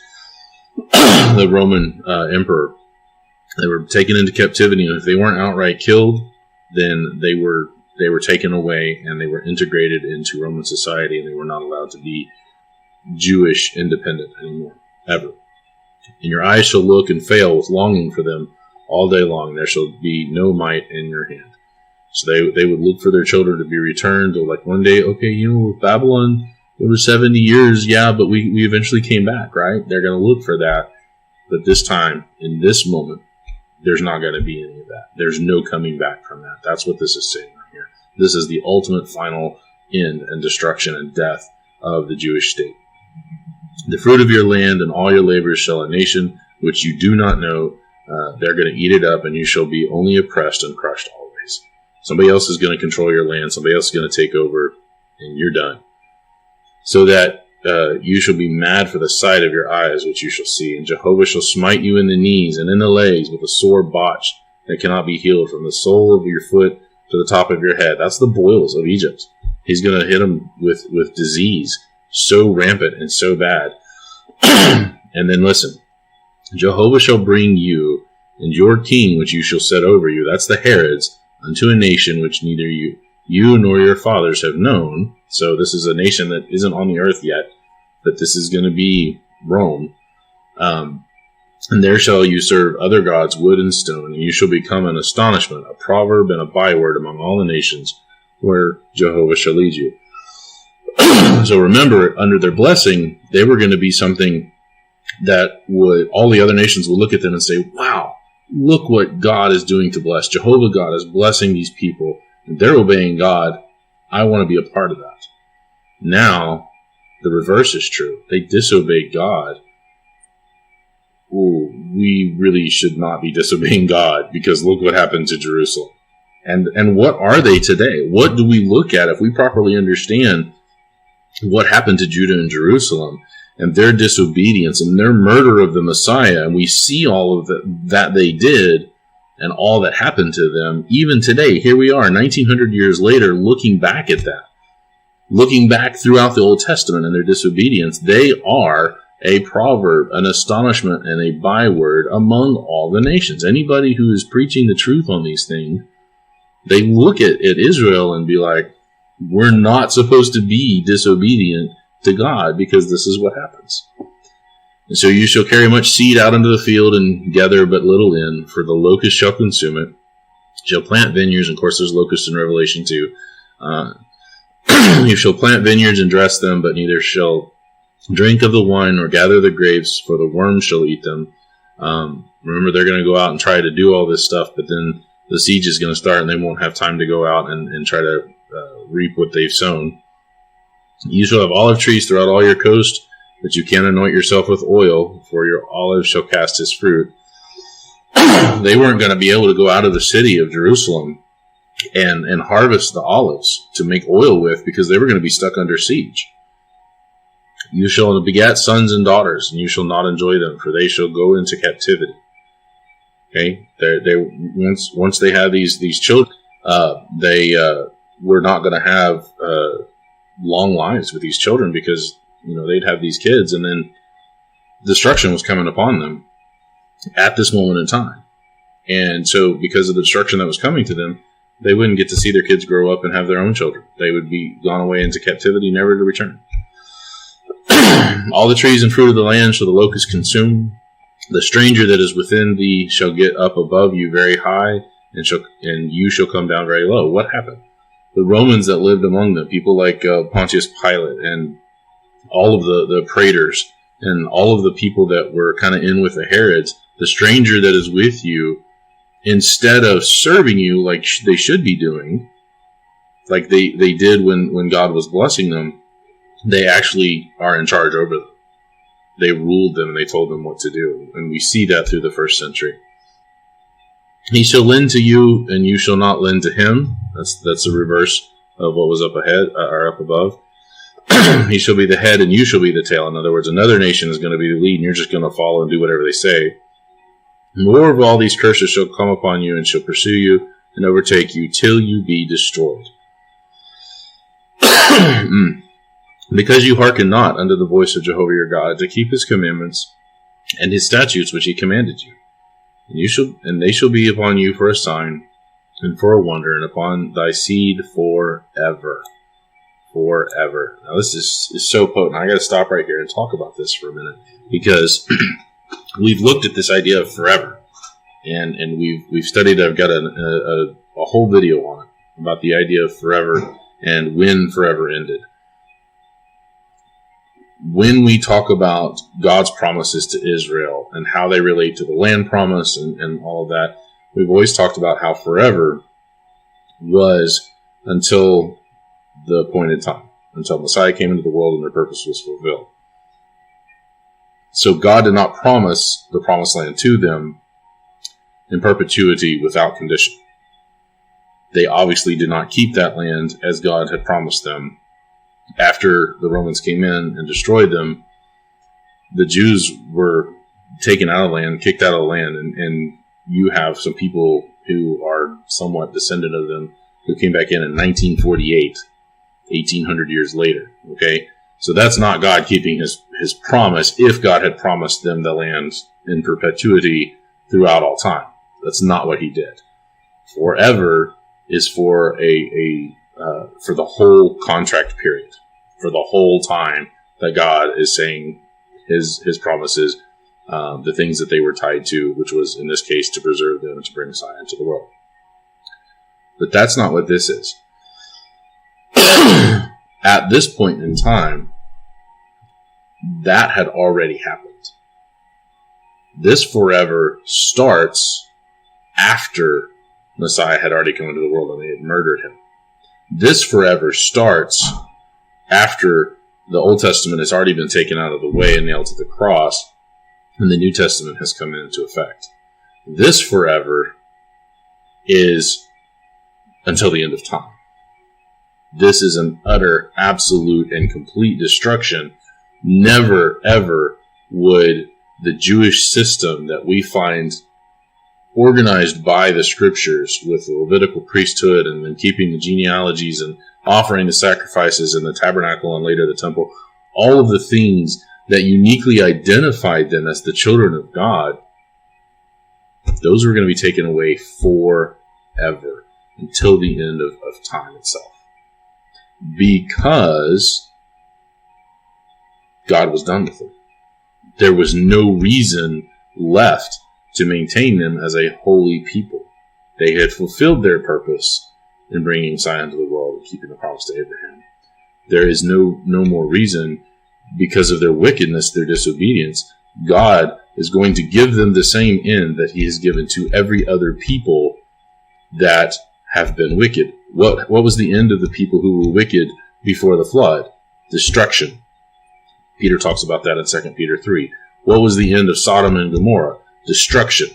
Speaker 1: the Roman emperor. They were taken into captivity, and if they weren't outright killed, then they were taken away and they were integrated into Roman society, and they were not allowed to be Jewish independent anymore, ever. And your eyes shall look and fail with longing for them all day long. There shall be no might in your hand. So they would look for their children to be returned. Or like one day, okay, with Babylon, it was 70 years, yeah, but we eventually came back, right? They're going to look for that. But this time, in this moment, there's not going to be any of that. There's no coming back from that. That's what this is saying right here. This is the ultimate final end and destruction and death of the Jewish state. The fruit of your land and all your labors shall a nation which you do not know, they're going to eat it up, and you shall be only oppressed and crushed always. Somebody else is going to control your land. Somebody else is going to take over, and you're done. So that you shall be mad for the sight of your eyes, which you shall see. And Jehovah shall smite you in the knees and in the legs with a sore botch that cannot be healed, from the sole of your foot to the top of your head. That's the boils of Egypt. He's going to hit them with disease so rampant and so bad. And then listen, Jehovah shall bring you and your king which you shall set over you, that's the Herods, unto a nation which neither you nor your fathers have known. So this is a nation that isn't on the earth yet, but this is going to be Rome. And there shall you serve other gods, wood and stone, and you shall become an astonishment, a proverb, and a byword among all the nations where Jehovah shall lead you. So remember, under their blessing, they were going to be something that all the other nations would look at them and say, wow, look what God is doing to bless. Jehovah God is blessing these people, and they're obeying God. I want to be a part of that. Now, the reverse is true. They disobey God. Ooh, we really should not be disobeying God, because look what happened to Jerusalem. And what are they today? What do we look at if we properly understand what happened to Judah and Jerusalem and their disobedience and their murder of the Messiah? And we see all of that they did and all that happened to them. Even today, here we are, 1900 years later, looking back at that. Looking back throughout the Old Testament and their disobedience, they are a proverb, an astonishment, and a byword among all the nations. Anybody who is preaching the truth on these things, they look at Israel and be like, we're not supposed to be disobedient to God, because this is what happens. And so you shall carry much seed out into the field and gather but little in, for the locust shall consume it. Shall plant vineyards, and of course there's locusts in Revelation 2. You shall plant vineyards and dress them, but neither shall drink of the wine or gather the grapes, for the worms shall eat them. Remember, they're going to go out and try to do all this stuff, but then the siege is going to start and they won't have time to go out and try to reap what they've sown. You shall have olive trees throughout all your coast, but you can't anoint yourself with oil, for your olive shall cast his fruit. They weren't going to be able to go out of the city of Jerusalem and harvest the olives to make oil with, because they were going to be stuck under siege. You shall beget sons and daughters, and you shall not enjoy them, for they shall go into captivity. Okay, once they had these children, they were not going to have long lives with these children, because they'd have these kids, and then destruction was coming upon them at this moment in time. And so, because of the destruction that was coming to them, they wouldn't get to see their kids grow up and have their own children. They would be gone away into captivity, never to return. All the trees and fruit of the land shall the locust consume. The stranger that is within thee shall get up above you very high, and you shall come down very low. What happened? The Romans that lived among them, people like Pontius Pilate and all of the praetors and all of the people that were kind of in with the Herods, the stranger that is with you, instead of serving you like they should be doing, like they did when God was blessing them, they actually are in charge over them. They ruled them and they told them what to do. And we see that through the first century. He shall lend to you, and you shall not lend to him. That's the reverse of what was up ahead or up above. He shall be the head, and you shall be the tail. In other words, another nation is going to be the lead, and you're just going to follow and do whatever they say. More of all these curses shall come upon you, and shall pursue you and overtake you till you be destroyed. Because you hearken not unto the voice of Jehovah your God, to keep his commandments and his statutes which he commanded you. And they shall be upon you for a sign and for a wonder, and upon thy seed forever. Forever. Now this is so potent. I got to stop right here and talk about this for a minute, because we've looked at this idea of forever, and we've studied. I've got a whole video on it about the idea of forever and when forever ended. When we talk about God's promises to Israel and how they relate to the land promise and all of that, we've always talked about how forever was until the appointed time, until Messiah came into the world and their purpose was fulfilled. So God did not promise the promised land to them in perpetuity without condition. They obviously did not keep that land as God had promised them. After the Romans came in and destroyed them, the Jews were taken out of the land, kicked out of the land, and you have some people who are somewhat descendant of them who came back in 1948, 1800 years later. Okay, So that's not God keeping his promise if God had promised them the land in perpetuity throughout all time. That's not what he did. Forever is for for the whole contract period, for the whole time that God is saying his promises, the things that they were tied to, which was in this case to preserve them and to bring Messiah into the world. But that's not what this is. At this point in time, that had already happened. This forever starts after Messiah had already come into the world and they had murdered him. This forever starts after the Old Testament has already been taken out of the way and nailed to the cross, and the New Testament has come into effect. This forever is until the end of time. This is an utter, absolute, and complete destruction. Never, ever would the Jewish system that we find organized by the scriptures with the Levitical priesthood and then keeping the genealogies and offering the sacrifices in the tabernacle and later the temple, all of the things that uniquely identified them as the children of God, those were going to be taken away forever until the end of time itself. Because God was done with them. There was no reason left to maintain them as a holy people. They had fulfilled their purpose in bringing Messiah into the world and keeping the promise to Abraham. There is no more reason, because of their wickedness, their disobedience. God is going to give them the same end that he has given to every other people that have been wicked. What was the end of the people who were wicked before the flood? Destruction. Peter talks about that in 2 Peter 3. What was the end of Sodom and Gomorrah? Destruction.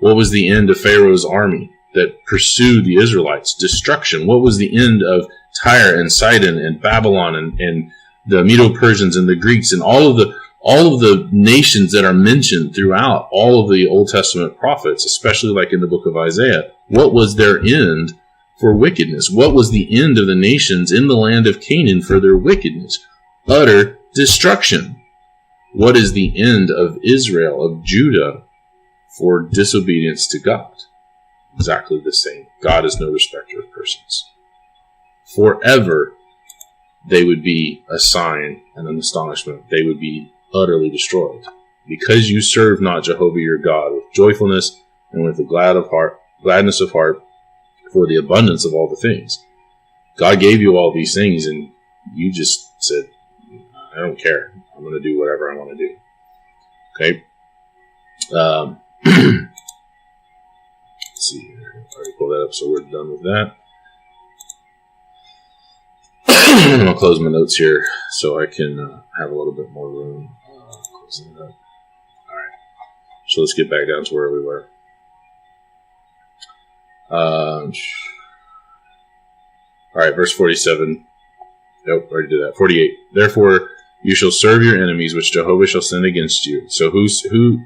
Speaker 1: What was the end of Pharaoh's army that pursued the Israelites? Destruction. What was the end of Tyre and Sidon and Babylon and the Medo-Persians and the Greeks and all of the nations that are mentioned throughout all of the Old Testament prophets, especially like in the book of Isaiah? What was their end for wickedness? What was the end of the nations in the land of Canaan for their wickedness? Utter destruction. What is the end of Israel, of Judah, for disobedience to God? Exactly the same. God is no respecter of persons. Forever, they would be a sign and an astonishment. They would be utterly destroyed. Because you serve not Jehovah your God with joyfulness and with a gladness of heart for the abundance of all the things. God gave you all these things and you just said, I don't care. I'm going to do whatever I want to do. Okay? Let's see here. I already pulled that up, so we're done with that. I'm going to close my notes here so I can have a little bit more room. Closing it up. Alright. So let's get back down to where we were. Alright, verse 47. Nope, already did that. 48. Therefore, you shall serve your enemies, which Jehovah shall send against you. So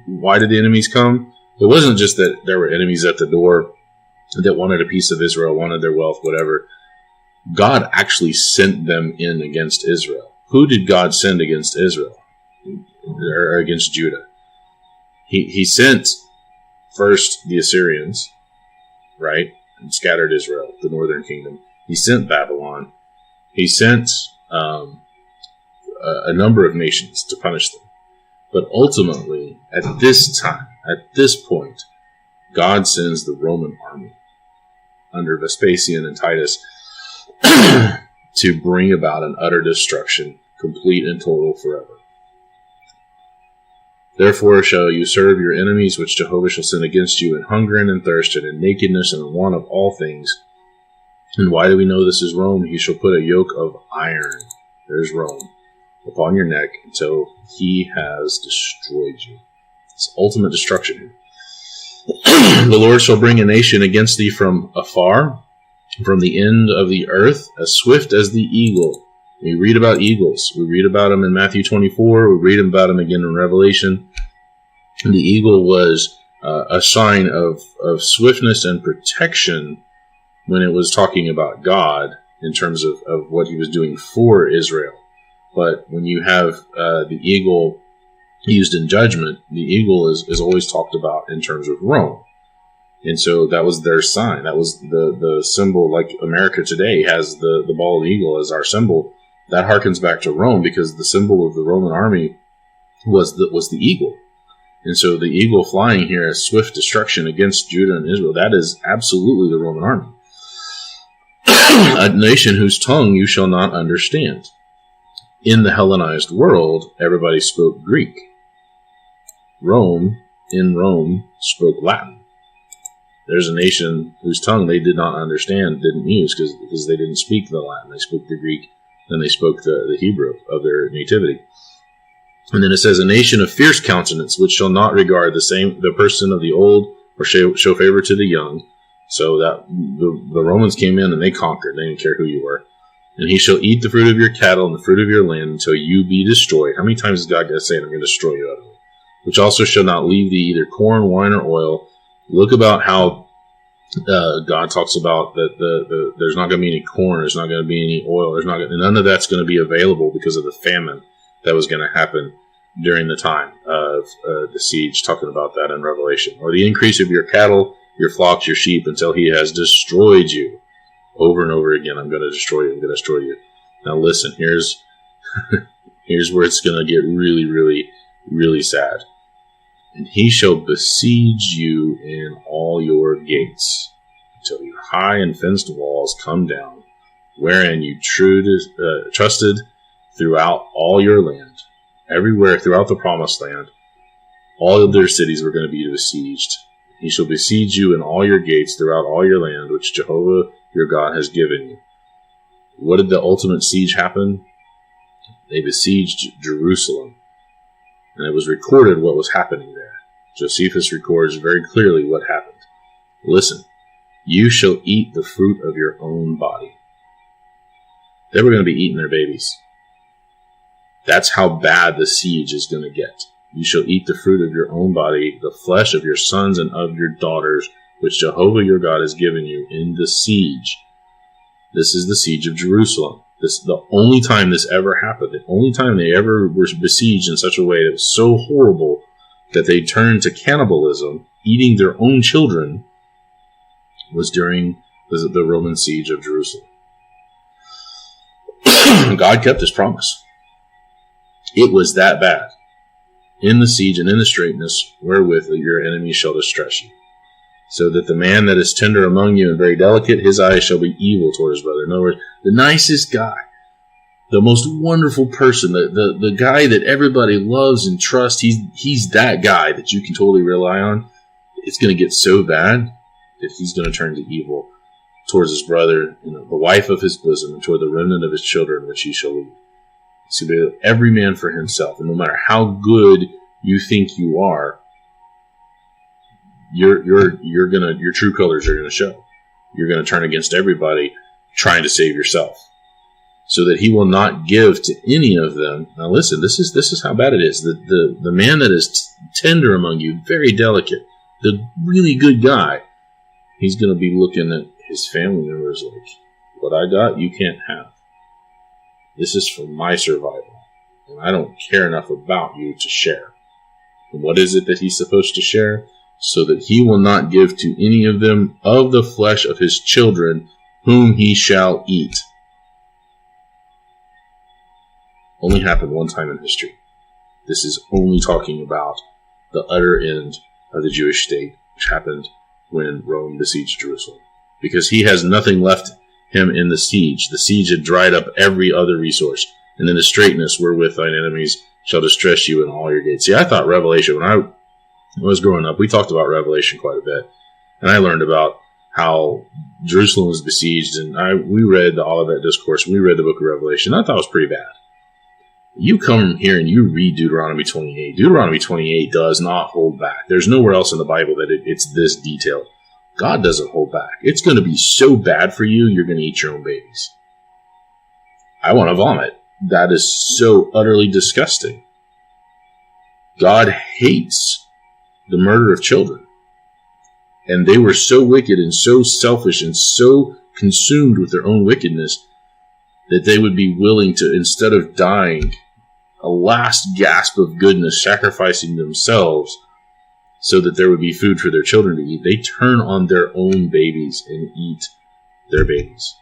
Speaker 1: why did the enemies come? It wasn't just that there were enemies at the door that wanted a piece of Israel, wanted their wealth, whatever. God actually sent them in against Israel. Who did God send against Israel? Or against Judah? He sent first the Assyrians, right? And scattered Israel, the northern kingdom. He sent Babylon. He sent a number of nations to punish them. But ultimately, at this time, at this point, God sends the Roman army under Vespasian and Titus to bring about an utter destruction, complete and total forever. Therefore shall you serve your enemies, which Jehovah shall send against you, in hunger and in thirst, and in nakedness and in want of all things. And why do we know this is Rome? He shall put a yoke of iron, there's Rome, upon your neck until he has destroyed you. It's ultimate destruction here. The Lord shall bring a nation against thee from afar, from the end of the earth, as swift as the eagle. We read about eagles. We read about them in Matthew 24. We read about them again in Revelation. And the eagle was a sign of swiftness and protection when it was talking about God in terms of what he was doing for Israel. But when you have the eagle used in judgment, the eagle is always talked about in terms of Rome. And so that was their sign. That was the symbol, like America today has the bald eagle as our symbol. That harkens back to Rome, because the symbol of the Roman army was the eagle. And so the eagle flying here as swift destruction against Judah and Israel, that is absolutely the Roman army. A nation whose tongue you shall not understand. In the Hellenized world, everybody spoke Greek. Rome spoke Latin. There's a nation whose tongue they did not understand, didn't use, because they didn't speak the Latin. They spoke the Greek, and they spoke the Hebrew of their nativity. And then it says, a nation of fierce countenance, which shall not regard the person of the old, or show favor to the young. So that the Romans came in and they conquered. They didn't care who you were. And he shall eat the fruit of your cattle and the fruit of your land until you be destroyed. How many times is God going to say, I'm going to destroy you utterly? Which also shall not leave thee either corn, wine, or oil. Look about how God talks about that there's not going to be any corn, there's not going to be any oil, none of that's going to be available because of the famine that was going to happen during the time of the siege, talking about that in Revelation. Or the increase of your cattle, your flocks, your sheep, until he has destroyed you. Over and over again, I'm going to destroy you, I'm going to destroy you. Now listen, here's where it's going to get really, really, really sad. And he shall besiege you in all your gates, until your high and fenced walls come down, wherein you trusted throughout all your land. Everywhere throughout the promised land, all of their cities were going to be besieged. He shall besiege you in all your gates throughout all your land, which Jehovah your God has given you. What did the ultimate siege happen? They besieged Jerusalem. And it was recorded what was happening there. Josephus records very clearly what happened. Listen, you shall eat the fruit of your own body. They were going to be eating their babies. That's how bad the siege is going to get. You shall eat the fruit of your own body, the flesh of your sons and of your daughters, which Jehovah your God has given you in the siege. This is the siege of Jerusalem. This is the only time this ever happened. The only time they ever were besieged in such a way that was so horrible that they turned to cannibalism, eating their own children, was during the Roman siege of Jerusalem. God kept his promise. It was that bad. In the siege and in the straitness wherewith your enemies shall distress you. So that the man that is tender among you and very delicate, his eyes shall be evil toward his brother. In other words, the nicest guy, the most wonderful person, the guy that everybody loves and trusts, he's that guy that you can totally rely on. It's going to get so bad that he's going to turn to evil towards his brother, the wife of his bosom, and toward the remnant of his children, which he shall leave. So every man for himself, and no matter how good you think you are, your true colors are gonna show. You're gonna turn against everybody, trying to save yourself, so that he will not give to any of them. Now listen, this is how bad it is. The man that is tender among you, very delicate, the really good guy, he's gonna be looking at his family members like, what I got, you can't have. This is for my survival, and I don't care enough about you to share. And what is it that he's supposed to share? So that he will not give to any of them of the flesh of his children, whom he shall eat. Only happened one time in history. This is only talking about the utter end of the Jewish state, which happened when Rome besieged Jerusalem. Because he has nothing left him in the siege. The siege had dried up every other resource. And in the straightness wherewith thine enemies shall distress you in all your gates. See, I thought Revelation, when I was growing up, we talked about Revelation quite a bit. And I learned about how Jerusalem was besieged. And we read the Olivet Discourse. We read the book of Revelation. I thought it was pretty bad. You come here and you read Deuteronomy 28. Deuteronomy 28 does not hold back. There's nowhere else in the Bible that it's this detailed. God doesn't hold back. It's going to be so bad for you, you're going to eat your own babies. I want to vomit. That is so utterly disgusting. God hates the murder of children. And they were so wicked and so selfish and so consumed with their own wickedness that they would be willing to, instead of dying, a last gasp of goodness, sacrificing themselves so that there would be food for their children to eat, they turn on their own babies and eat their babies.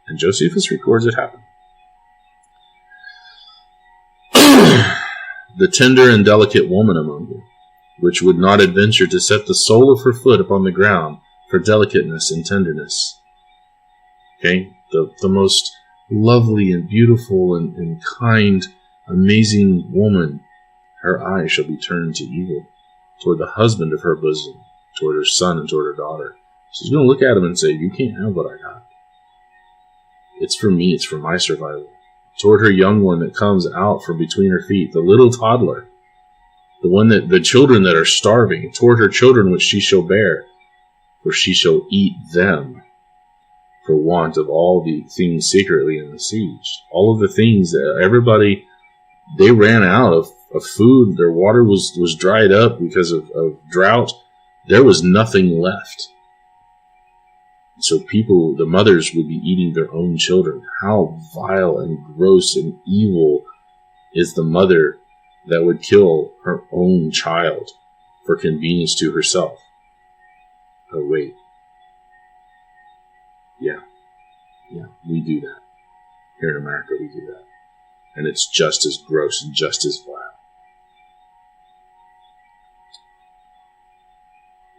Speaker 1: And Josephus records it happened. The tender and delicate woman among you, which would not adventure to set the sole of her foot upon the ground for delicateness and tenderness. Okay? The most lovely and beautiful and kind, amazing woman, her eye shall be turned to evil, toward the husband of her bosom, toward her son and toward her daughter. She's going to look at him and say, you can't have what I got. It's for me, it's for my survival. Toward her young one that comes out from between her feet, the little toddler, the children that are starving, toward her children which she shall bear, for she shall eat them for want of all the things secretly in the siege. All of the things that everybody, they ran out of food, their water was dried up because of drought. There was nothing left. So people, the mothers, would be eating their own children. How vile and gross and evil is the mother that would kill her own child for convenience to herself? Oh, wait. Yeah, we do that. Here in America, we do that. And it's just as gross and just as vile.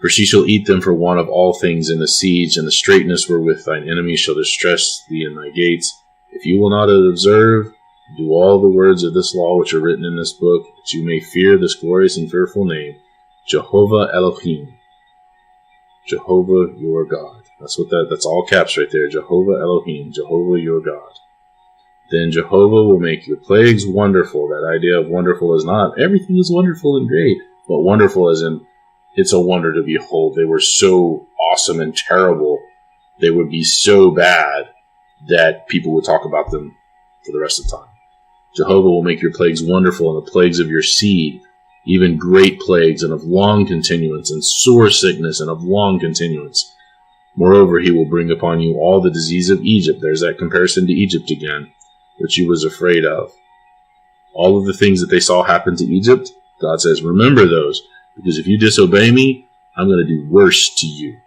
Speaker 1: For she shall eat them for want of all things in the siege, and the straitness wherewith thine enemies shall distress thee in thy gates. If you will not observe, do all the words of this law which are written in this book, that you may fear this glorious and fearful name, Jehovah Elohim, Jehovah your God. That's all caps right there. Jehovah Elohim, Jehovah your God. Then Jehovah will make your plagues wonderful. That idea of wonderful is not everything is wonderful and great, but wonderful as in it's a wonder to behold. They were so awesome and terrible. They would be so bad that people would talk about them for the rest of the time. Jehovah will make your plagues wonderful, and the plagues of your seed, even great plagues, and of long continuance, and sore sickness, and of long continuance. Moreover, he will bring upon you all the disease of Egypt. There's that comparison to Egypt again, which he was afraid of. All of the things that they saw happen to Egypt, God says, remember those, because if you disobey me, I'm going to do worse to you.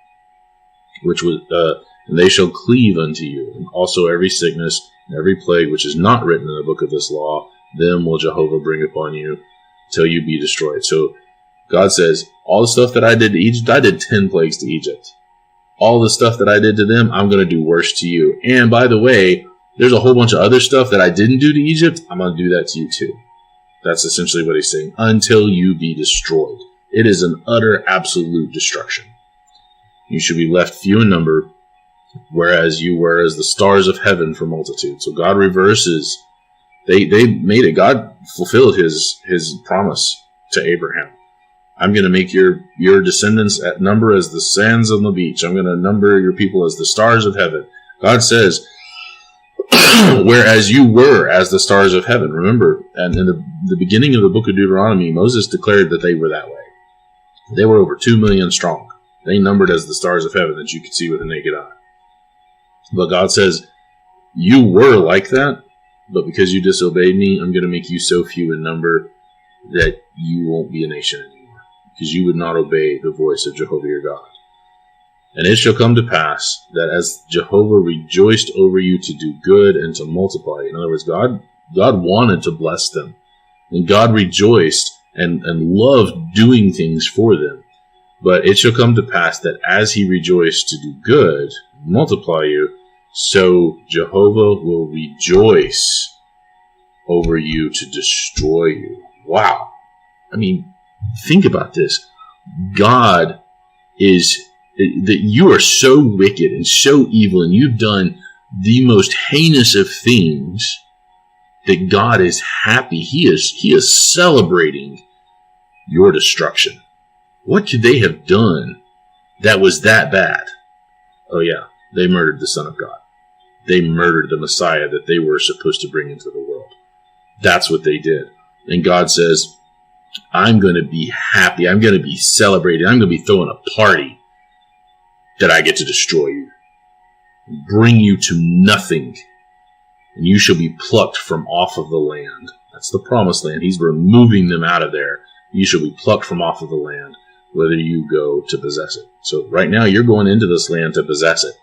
Speaker 1: And they shall cleave unto you, and also every sickness and every plague which is not written in the book of this law, them will Jehovah bring upon you till you be destroyed. So God says, all the stuff that I did to Egypt, I did 10 plagues to Egypt. All the stuff that I did to them, I'm going to do worse to you. And by the way, there's a whole bunch of other stuff that I didn't do to Egypt. I'm going to do that to you too. That's essentially what he's saying. Until you be destroyed. It is an utter, absolute destruction. You should be left few in number, whereas you were as the stars of heaven for multitude. So God reverses. They made it. God fulfilled his promise to Abraham. I'm going to make your descendants at number as the sands on the beach. I'm going to number your people as the stars of heaven. God says, whereas you were as the stars of heaven. Remember, and in the beginning of the book of Deuteronomy, Moses declared that they were that way. They were over 2 million strong. They numbered as the stars of heaven that you could see with the naked eye. But God says, you were like that, but because you disobeyed me, I'm going to make you so few in number that you won't be a nation anymore, because you would not obey the voice of Jehovah your God. And it shall come to pass that as Jehovah rejoiced over you to do good and to multiply. In other words, God wanted to bless them. And God rejoiced and loved doing things for them. But it shall come to pass that as he rejoiced to do good, multiply you, so Jehovah will rejoice over you to destroy you. Wow. I mean, think about this. God is, that you are so wicked and so evil, and you've done the most heinous of things, that God is happy. He is celebrating your destruction. What could they have done that was that bad? Oh yeah, they murdered the Son of God. They murdered the Messiah that they were supposed to bring into the world. That's what they did. And God says, I'm going to be happy. I'm going to be celebrating. I'm going to be throwing a party that I get to destroy you. Bring you to nothing. and you shall be plucked from off of the land. That's the promised land. He's removing them out of there. You shall be plucked from off of the land, whether you go to possess it. So right now you're going into this land to possess it.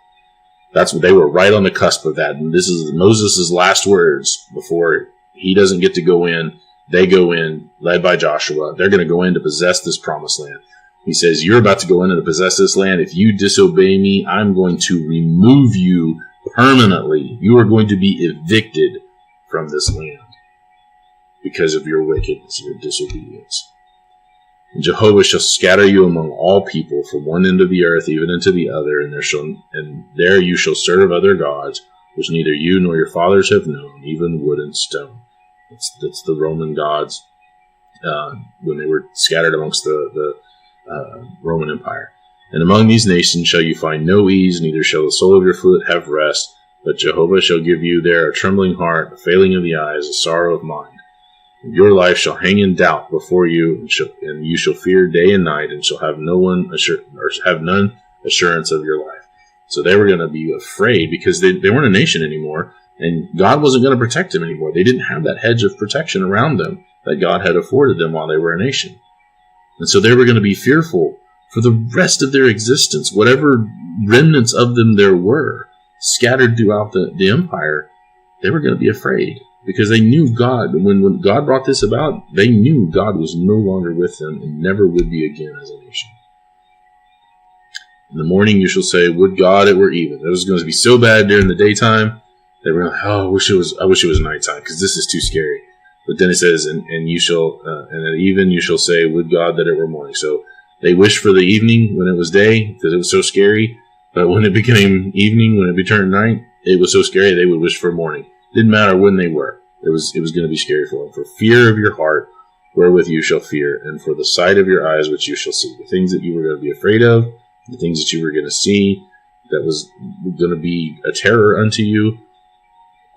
Speaker 1: That's what they were right on the cusp of that. And this is Moses' last words before he doesn't get to go in. They go in, led by Joshua. They're going to go in to possess this promised land. He says, you're about to go in and possess this land. If you disobey me, I'm going to remove you permanently. You are going to be evicted from this land because of your wickedness, your disobedience. And Jehovah shall scatter you among all people from one end of the earth even unto the other, and there you shall serve other gods, which neither you nor your fathers have known, even wood and stone. That's the Roman gods when they were scattered amongst the Roman Empire. And among these nations shall you find no ease, neither shall the sole of your foot have rest, but Jehovah shall give you there a trembling heart, a failing of the eyes, a sorrow of mind. And your life shall hang in doubt before you, and you shall fear day and night, and shall have none assurance of your life. So they were going to be afraid because they weren't a nation anymore, and God wasn't going to protect them anymore. They didn't have that hedge of protection around them that God had afforded them while they were a nation. And so they were going to be fearful for the rest of their existence. Whatever remnants of them there were scattered throughout the empire, they were going to be afraid because they knew God. When God brought this about, they knew God was no longer with them and never would be again as a nation. In the morning you shall say, would God it were even. It was going to be so bad during the daytime. They were like, oh, I wish it was nighttime because this is too scary. But then it says, and you shall, and at even you shall say, would God that it were morning. So they wished for the evening when it was day because it was so scary. But when it became evening, when it returned night, it was so scary they would wish for morning. Didn't matter when they were. It was going to be scary for them. For fear of your heart, wherewith you shall fear, and for the sight of your eyes, which you shall see. The things that you were going to be afraid of, the things that you were going to see, that was going to be a terror unto you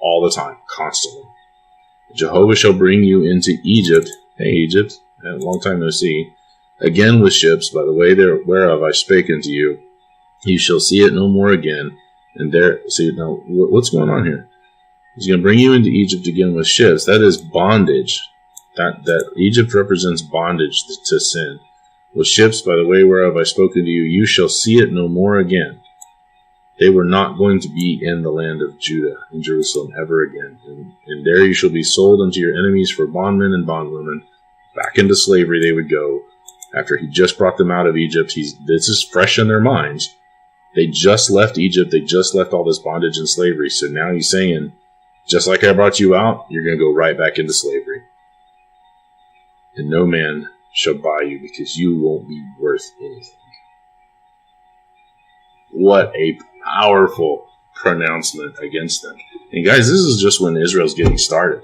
Speaker 1: all the time, constantly. Jehovah shall bring you into Egypt. Hey, Egypt, a long time no see. Again with ships, by the way whereof I spake unto you. You shall see it no more again. And there, see, now, what's going on here? He's going to bring you into Egypt again with ships. That is bondage. That Egypt represents bondage to sin. With ships, by the way whereof I spoke unto you, you shall see it no more again. They were not going to be in the land of Judah, in Jerusalem, ever again. And there you shall be sold unto your enemies for bondmen and bondwomen. Back into slavery they would go. After he just brought them out of Egypt, this is fresh in their minds. They just left Egypt. They just left all this bondage and slavery. So now he's saying, just like I brought you out, you're going to go right back into slavery. And no man shall buy you because you won't be worth anything. What a powerful pronouncement against them. And guys, this is just when Israel's getting started.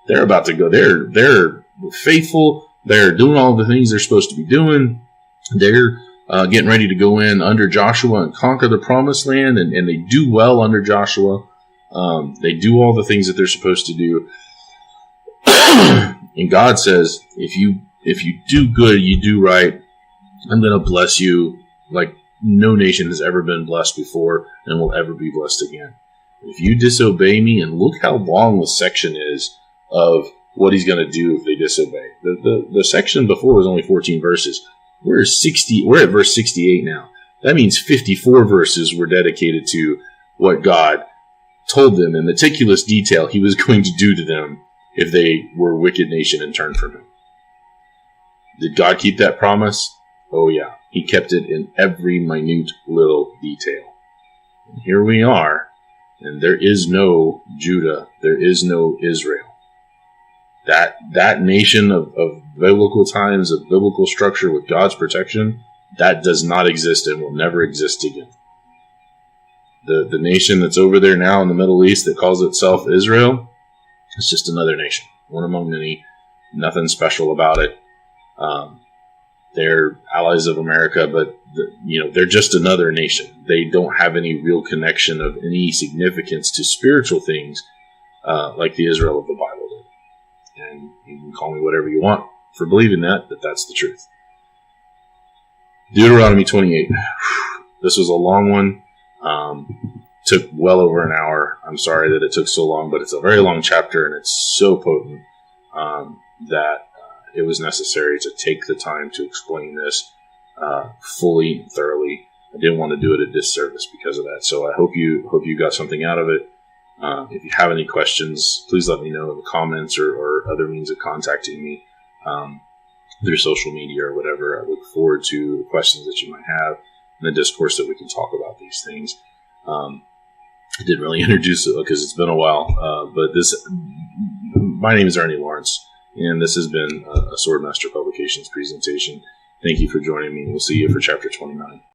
Speaker 1: They're about to go. They're faithful. They're doing all the things they're supposed to be doing. They're getting ready to go in under Joshua and conquer the promised land. And they do well under Joshua. They do all the things that they're supposed to do. And God says, if you do good, you do right, I'm going to bless you like no nation has ever been blessed before and will ever be blessed again. If you disobey me, and look how long the section is of what he's going to do if they disobey. The section before was only 14 verses. We're at verse 68 now. That means 54 verses were dedicated to what God told them in meticulous detail he was going to do to them if they were a wicked nation and turned from him. Did God keep that promise? Oh yeah. He kept it in every minute little detail. And here we are, and there is no Judah, there is no Israel. That nation of biblical times, of biblical structure with God's protection, that does not exist and will never exist again. The nation that's over there now in the Middle East that calls itself Israel, it's just another nation, one among many, nothing special about it. They're allies of America, but they're just another nation. They don't have any real connection of any significance to spiritual things like the Israel of the Bible did. And you can call me whatever you want for believing that, but that's the truth. Deuteronomy 28. This was a long one. Took well over an hour. I'm sorry that it took so long, but it's a very long chapter, and it's so potent that it was necessary to take the time to explain this fully and thoroughly. I didn't want to do it a disservice because of that. So I hope you got something out of it. If you have any questions, please let me know in the comments or other means of contacting me through social media or whatever. I look forward to the questions that you might have and the discourse that we can talk about these things. I didn't really introduce it because it's been a while, but my name is Ernie Lawrence, and this has been a Swordmaster Publications presentation. Thank you for joining me. We'll see you for chapter 29.